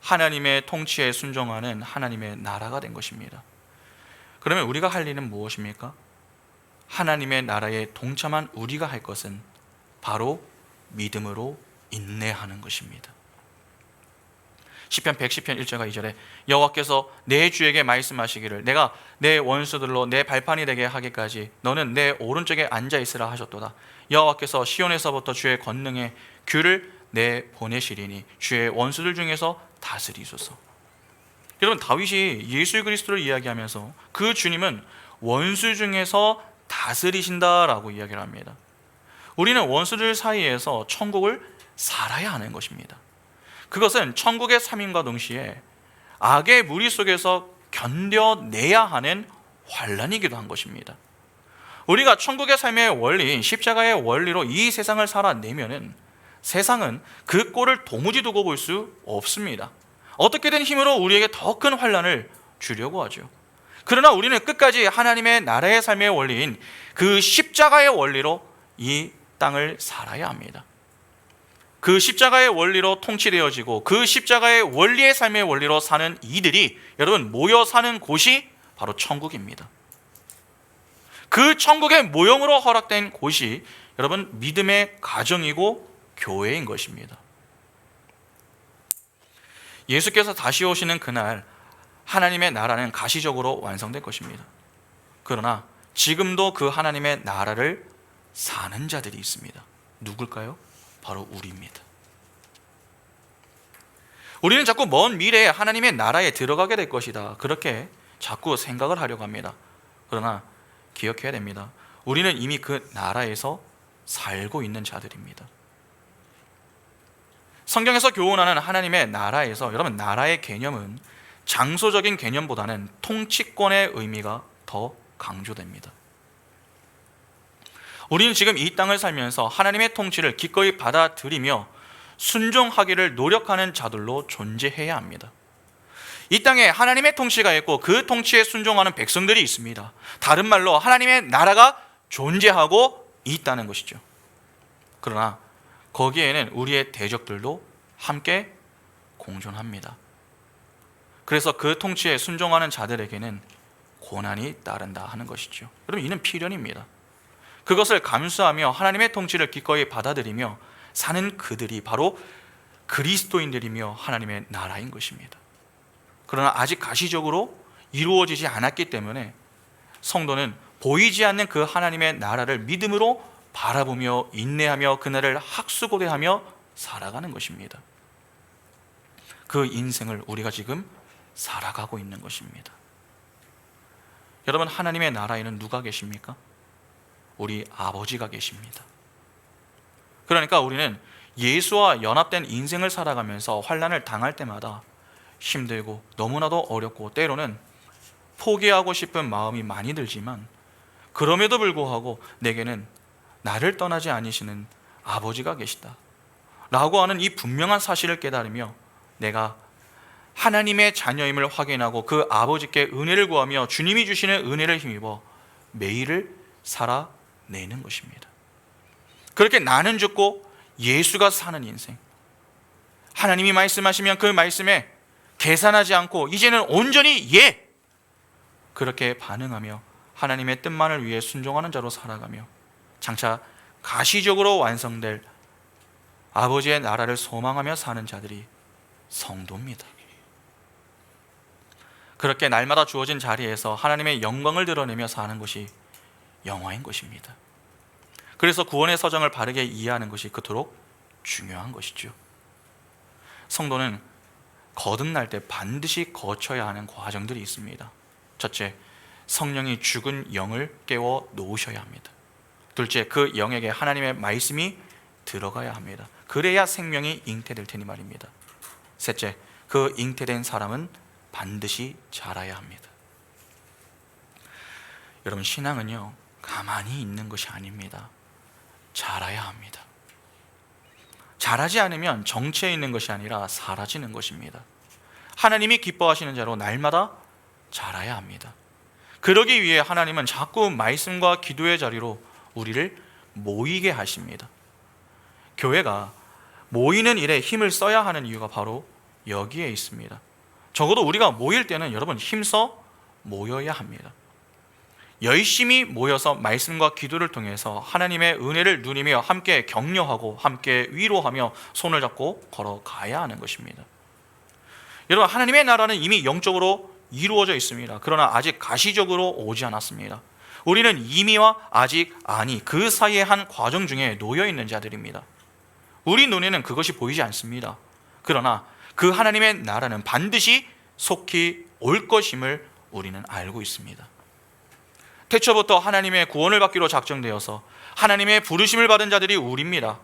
하나님의 통치에 순종하는 하나님의 나라가 된 것입니다. 그러면 우리가 할 일은 무엇입니까? 하나님의 나라에 동참한 우리가 할 것은 바로 믿음으로 인내하는 것입니다. 시편 110편 1절과 2절에 여호와께서 내 주에게 말씀하시기를 내가 내 원수들로 내 발판이 되게 하기까지 너는 내 오른쪽에 앉아 있으라 하셨도다. 여호와께서 시온에서부터 주의 권능에 귤을 내 보내시리니 주의 원수들 중에서 다스리소서. 여러분, 다윗이 예수 그리스도를 이야기하면서 그 주님은 원수 중에서 다스리신다라고 이야기를 합니다. 우리는 원수들 사이에서 천국을 살아야 하는 것입니다. 그것은 천국의 삶인과 동시에 악의 무리 속에서 견뎌내야 하는 환란이기도 한 것입니다. 우리가 천국의 삶의 원리인 십자가의 원리로 이 세상을 살아내면은 세상은 그 꼴을 도무지 두고 볼 수 없습니다. 어떻게든 힘으로 우리에게 더 큰 환란을 주려고 하죠. 그러나 우리는 끝까지 하나님의 나라의 삶의 원리인 그 십자가의 원리로 이 땅을 살아야 합니다. 그 십자가의 원리로 통치되어지고 그 십자가의 원리의 삶의 원리로 사는 이들이 여러분 모여 사는 곳이 바로 천국입니다. 그 천국의 모형으로 허락된 곳이 여러분 믿음의 가정이고 교회인 것입니다. 예수께서 다시 오시는 그날 하나님의 나라는 가시적으로 완성될 것입니다. 그러나 지금도 그 하나님의 나라를 사는 자들이 있습니다. 누굴까요? 바로 우리입니다. 우리는 자꾸 먼 미래에 하나님의 나라에 들어가게 될 것이다, 그렇게 자꾸 생각을 하려고 합니다. 그러나 기억해야 됩니다. 우리는 이미 그 나라에서 살고 있는 자들입니다. 성경에서 교훈하는 하나님의 나라에서 여러분 나라의 개념은 장소적인 개념보다는 통치권의 의미가 더 강조됩니다. 우리는 지금 이 땅을 살면서 하나님의 통치를 기꺼이 받아들이며 순종하기를 노력하는 자들로 존재해야 합니다. 이 땅에 하나님의 통치가 있고 그 통치에 순종하는 백성들이 있습니다. 다른 말로 하나님의 나라가 존재하고 있다는 것이죠. 그러나 거기에는 우리의 대적들도 함께 공존합니다. 그래서 그 통치에 순종하는 자들에게는 고난이 따른다 하는 것이죠. 여러분, 이는 필연입니다. 그것을 감수하며 하나님의 통치를 기꺼이 받아들이며 사는 그들이 바로 그리스도인들이며 하나님의 나라인 것입니다. 그러나 아직 가시적으로 이루어지지 않았기 때문에 성도는 보이지 않는 그 하나님의 나라를 믿음으로 바라보며 인내하며 그날을 학수고대하며 살아가는 것입니다. 그 인생을 우리가 지금 살아가고 있는 것입니다. 여러분, 하나님의 나라에는 누가 계십니까? 우리 아버지가 계십니다. 그러니까 우리는 예수와 연합된 인생을 살아가면서 환난을 당할 때마다 힘들고 너무나도 어렵고 때로는 포기하고 싶은 마음이 많이 들지만 그럼에도 불구하고 내게는 나를 떠나지 않으시는 아버지가 계시다 라고 하는 이 분명한 사실을 깨달으며 내가 하나님의 자녀임을 확인하고 그 아버지께 은혜를 구하며 주님이 주시는 은혜를 힘입어 매일을 살아내는 것입니다. 그렇게 나는 죽고 예수가 사는 인생, 하나님이 말씀하시면 그 말씀에 계산하지 않고 이제는 온전히 예! 그렇게 반응하며 하나님의 뜻만을 위해 순종하는 자로 살아가며 장차 가시적으로 완성될 아버지의 나라를 소망하며 사는 자들이 성도입니다. 그렇게 날마다 주어진 자리에서 하나님의 영광을 드러내며 사는 것이 영화인 것입니다. 그래서 구원의 서정을 바르게 이해하는 것이 그토록 중요한 것이죠. 성도는 거듭날 때 반드시 거쳐야 하는 과정들이 있습니다. 첫째, 성령이 죽은 영을 깨워 놓으셔야 합니다. 둘째, 그 영에게 하나님의 말씀이 들어가야 합니다. 그래야 생명이 잉태될 테니 말입니다. 셋째, 그 잉태된 사람은 반드시 자라야 합니다. 여러분, 신앙은요 가만히 있는 것이 아닙니다. 자라야 합니다. 자라지 않으면 정체해 있는 것이 아니라 사라지는 것입니다. 하나님이 기뻐하시는 자로 날마다 자라야 합니다. 그러기 위해 하나님은 자꾸 말씀과 기도의 자리로 우리를 모이게 하십니다. 교회가 모이는 일에 힘을 써야 하는 이유가 바로 여기에 있습니다. 적어도 우리가 모일 때는 여러분 힘써 모여야 합니다. 열심히 모여서 말씀과 기도를 통해서 하나님의 은혜를 누리며 함께 격려하고 함께 위로하며 손을 잡고 걸어가야 하는 것입니다. 여러분, 하나님의 나라는 이미 영적으로 이루어져 있습니다. 그러나 아직 가시적으로 오지 않았습니다. 우리는 이미와 아직 아니 그 사이의 한 과정 중에 놓여 있는 자들입니다. 우리 눈에는 그것이 보이지 않습니다. 그러나 그 하나님의 나라는 반드시 속히 올 것임을 우리는 알고 있습니다. 태초부터 하나님의 구원을 받기로 작정되어서 하나님의 부르심을 받은 자들이 우리입니다.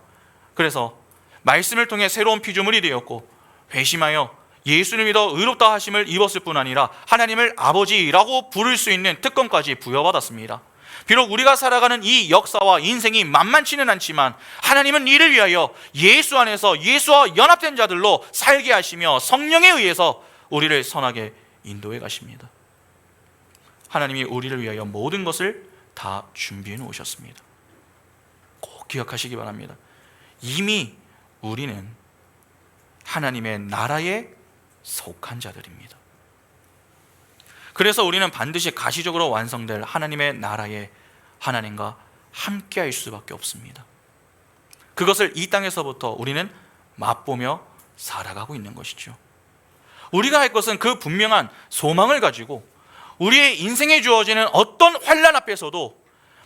그래서 말씀을 통해 새로운 피조물이 되었고 회심하여 예수를 믿어 의롭다 하심을 입었을 뿐 아니라 하나님을 아버지라고 부를 수 있는 특권까지 부여받았습니다. 비록 우리가 살아가는 이 역사와 인생이 만만치는 않지만 하나님은 이를 위하여 예수 안에서 예수와 연합된 자들로 살게 하시며 성령에 의해서 우리를 선하게 인도해 가십니다. 하나님이 우리를 위하여 모든 것을 다 준비해 놓으셨습니다. 꼭 기억하시기 바랍니다. 이미 우리는 하나님의 나라에 속한 자들입니다. 그래서 우리는 반드시 가시적으로 완성될 하나님의 나라에 하나님과 함께할 수밖에 없습니다. 그것을 이 땅에서부터 우리는 맛보며 살아가고 있는 것이죠. 우리가 할 것은 그 분명한 소망을 가지고 우리의 인생에 주어지는 어떤 환난 앞에서도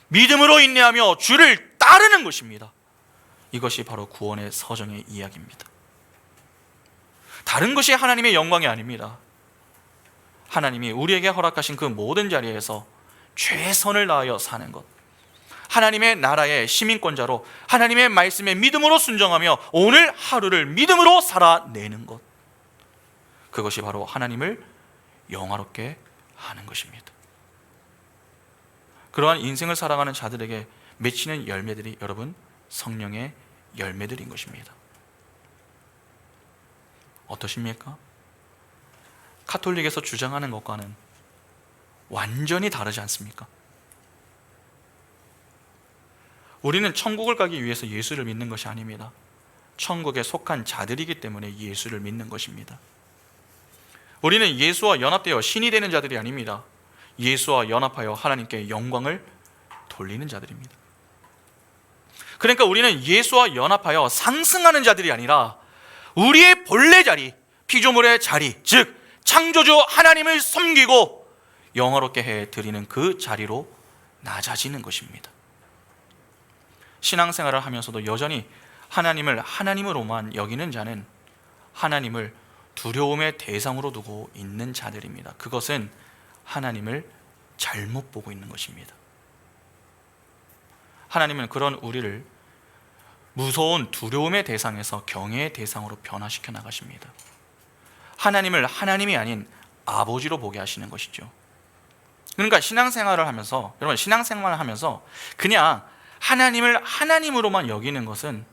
믿음으로 인내하며 주를 따르는 것입니다. 이것이 바로 구원의 서정의 이야기입니다. 다른 것이 하나님의 영광이 아닙니다. 하나님이 우리에게 허락하신 그 모든 자리에서 최선을 다하여 사는 것, 하나님의 나라의 시민권자로 하나님의 말씀에 믿음으로 순종하며 오늘 하루를 믿음으로 살아내는 것, 그것이 바로 하나님을 영화롭게 하는 것입니다. 그러한 인생을 살아가는 자들에게 맺히는 열매들이 여러분 성령의 열매들인 것입니다. 어떠십니까? 카톨릭에서 주장하는 것과는 완전히 다르지 않습니까? 우리는 천국을 가기 위해서 예수를 믿는 것이 아닙니다. 천국에 속한 자들이기 때문에 예수를 믿는 것입니다. 우리는 예수와 연합되어 신이 되는 자들이 아닙니다. 예수와 연합하여 하나님께 영광을 돌리는 자들입니다. 그러니까 우리는 예수와 연합하여 상승하는 자들이 아니라 우리의 본래 자리, 피조물의 자리, 즉 창조주 하나님을 섬기고 영화롭게 해드리는 그 자리로 낮아지는 것입니다. 신앙생활을 하면서도 여전히 하나님을 하나님으로만 여기는 자는 하나님을 두려움의 대상으로 두고 있는 자들입니다. 그것은 하나님을 잘못 보고 있는 것입니다. 하나님은 그런 우리를 무서운 두려움의 대상에서 경외의 대상으로 변화시켜 나가십니다. 하나님을 하나님이 아닌 아버지로 보게 하시는 것이죠. 그러니까 신앙생활을 하면서, 여러분 신앙생활을 하면서 그냥 하나님을 하나님으로만 여기는 것은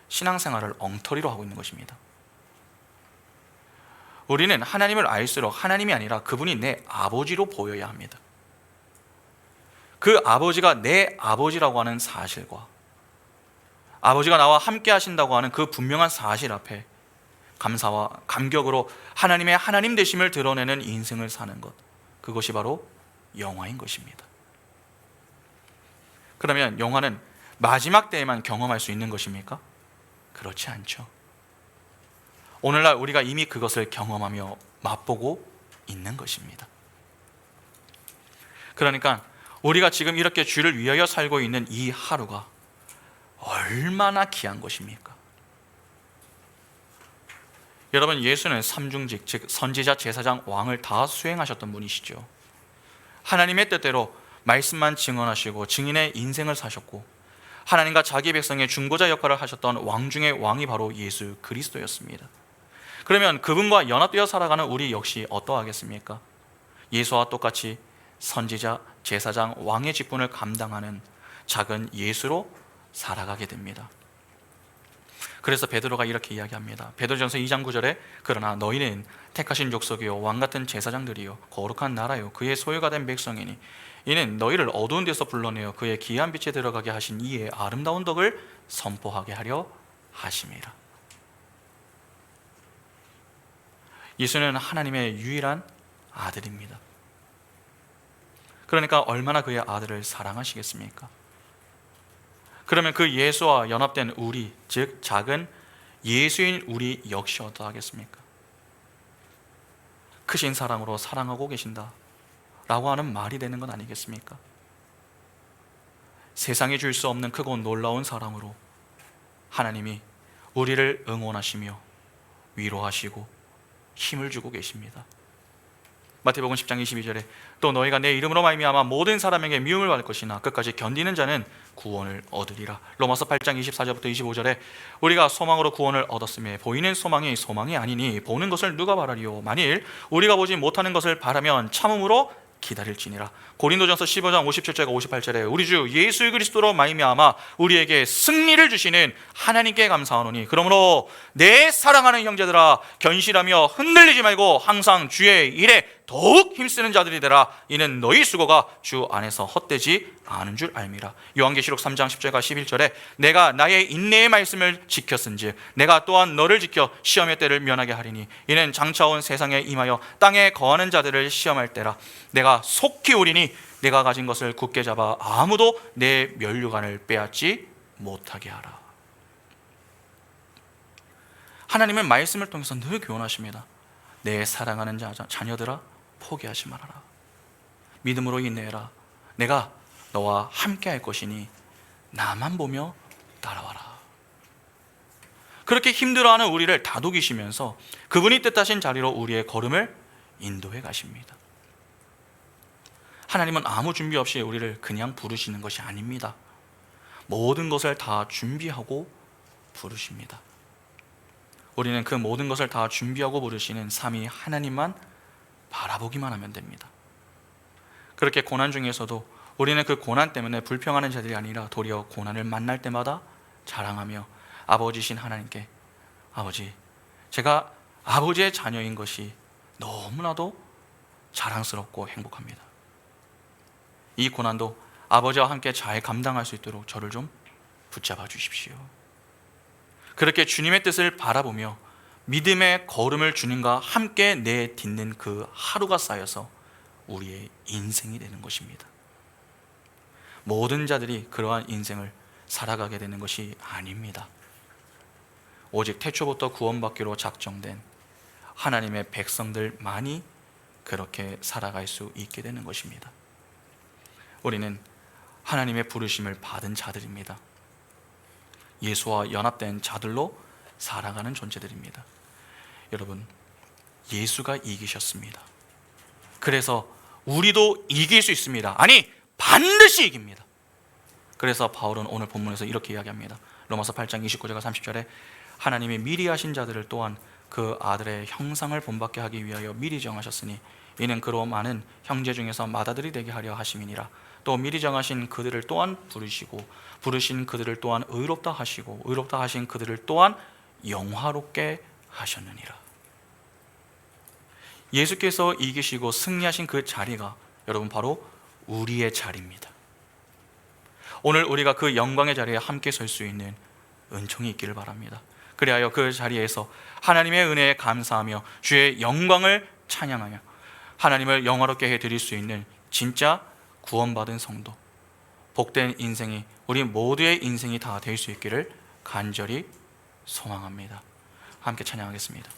신앙생활을 엉터리로 하고 있는 것입니다. 우리는 하나님을 알수록 하나님이 아니라 그분이 내 아버지로 보여야 합니다. 그 아버지가 내 아버지라고 하는 사실과 아버지가 나와 함께 하신다고 하는 그 분명한 사실 앞에 감사와 감격으로 하나님의 하나님 되심을 드러내는 인생을 사는 것, 그것이 바로 영화인 것입니다. 그러면 영화는 마지막 때에만 경험할 수 있는 것입니까? 그렇지 않죠. 오늘날 우리가 이미 그것을 경험하며 맛보고 있는 것입니다. 그러니까 우리가 지금 이렇게 주를 위하여 살고 있는 이 하루가 얼마나 귀한 것입니까? 여러분, 예수는 삼중직, 즉 선지자, 제사장, 왕을 다 수행하셨던 분이시죠. 하나님의 뜻대로 말씀만 증언하시고 증인의 인생을 사셨고 하나님과 자기 백성의 중보자 역할을 하셨던 왕 중의 왕이 바로 예수 그리스도였습니다. 그러면 그분과 연합되어 살아가는 우리 역시 어떠하겠습니까? 예수와 똑같이 선지자, 제사장, 왕의 직분을 감당하는 작은 예수로 살아가게 됩니다. 그래서 베드로가 이렇게 이야기합니다. 베드로전서 2장 9절에 그러나 너희는 택하신 족속이요 왕같은 제사장들이요 거룩한 나라요 그의 소유가 된 백성이니 이는 너희를 어두운 데서 불러내어 그의 기이한 빛에 들어가게 하신 이의 아름다운 덕을 선포하게 하려 하심이라. 예수는 하나님의 유일한 아들입니다. 그러니까 얼마나 그의 아들을 사랑하시겠습니까? 그러면 그 예수와 연합된 우리, 즉 작은 예수인 우리 역시 어떠하겠습니까? 크신 사랑으로 사랑하고 계신다 라고 하는 말이 되는 건 아니겠습니까? 세상이 줄 수 없는 크고 놀라운 사랑으로 하나님이 우리를 응원하시며 위로하시고 힘을 주고 계십니다. 마태복음 10장 22절에 또 너희가 내 이름으로 말미암아 모든 사람에게 미움을 받을 것이나 끝까지 견디는 자는 구원을 얻으리라. 로마서 8장 24절부터 25절에 우리가 소망으로 구원을 얻었으며 보이는 소망이 소망이 아니니 보는 것을 누가 바라리요? 만일 우리가 보지 못하는 것을 바라면 참음으로 기다릴지니라. 고린도전서 15장 57절과 58절에 우리 주 예수 그리스도로 말미암아 우리에게 승리를 주시는 하나님께 감사하노니 그러므로 내 사랑하는 형제들아 견실하며 흔들리지 말고 항상 주의 일에 더욱 힘쓰는 자들이 되라. 이는 너희 수고가 주 안에서 헛되지 않은 줄 알미라. 요한계시록 3장 10절과 11절에 내가 나의 인내의 말씀을 지켰은즉 내가 또한 너를 지켜 시험의 때를 면하게 하리니 이는 장차 온 세상에 임하여 땅에 거하는 자들을 시험할 때라. 내가 속히 오리니 내가 가진 것을 굳게 잡아 아무도 내 면류관을 빼앗지 못하게 하라. 하나님은 말씀을 통해서 늘 교훈하십니다. 내 사랑하는 자녀들아 포기하지 말아라. 믿음으로 인내해라. 내가 너와 함께 할 것이니 나만 보며 따라와라. 그렇게 힘들어하는 우리를 다독이시면서 그분이 뜻하신 자리로 우리의 걸음을 인도해 가십니다. 하나님은 아무 준비 없이 우리를 그냥 부르시는 것이 아닙니다. 모든 것을 다 준비하고 부르십니다. 우리는 그 모든 것을 다 준비하고 부르시는 삼위 하나님만 바라보기만 하면 됩니다. 그렇게 고난 중에서도 우리는 그 고난 때문에 불평하는 자들이 아니라 도리어 고난을 만날 때마다 자랑하며 아버지신 하나님께 아버지, 제가 아버지의 자녀인 것이 너무나도 자랑스럽고 행복합니다. 이 고난도 아버지와 함께 잘 감당할 수 있도록 저를 좀 붙잡아 주십시오. 그렇게 주님의 뜻을 바라보며 믿음의 걸음을 주님과 함께 내딛는 그 하루가 쌓여서 우리의 인생이 되는 것입니다. 모든 자들이 그러한 인생을 살아가게 되는 것이 아닙니다. 오직 태초부터 구원받기로 작정된 하나님의 백성들만이 그렇게 살아갈 수 있게 되는 것입니다. 우리는 하나님의 부르심을 받은 자들입니다. 예수와 연합된 자들로 살아가는 존재들입니다. 여러분, 예수가 이기셨습니다. 그래서 우리도 이길 수 있습니다. 아니, 반드시 이깁니다. 그래서 바울은 오늘 본문에서 이렇게 이야기합니다. 로마서 8장 29절과 30절에 하나님이 미리 하신 자들을 또한 그 아들의 형상을 본받게 하기 위하여 미리 정하셨으니 이는 그로 많은 형제 중에서 맏아들이 되게 하려 하심이니라. 또 미리 정하신 그들을 또한 부르시고 부르신 그들을 또한 의롭다 하시고 의롭다 하신 그들을 또한 영화롭게 하셨느니라. 예수께서 이기시고 승리하신 그 자리가 여러분 바로 우리의 자리입니다. 오늘 우리가 그 영광의 자리에 함께 설 수 있는 은총이 있기를 바랍니다. 그리하여 그 자리에서 하나님의 은혜에 감사하며 주의 영광을 찬양하며 하나님을 영화롭게 해드릴 수 있는 진짜 구원받은 성도, 복된 인생이 우리 모두의 인생이 다 될 수 있기를 간절히 소망합니다. 함께 찬양하겠습니다.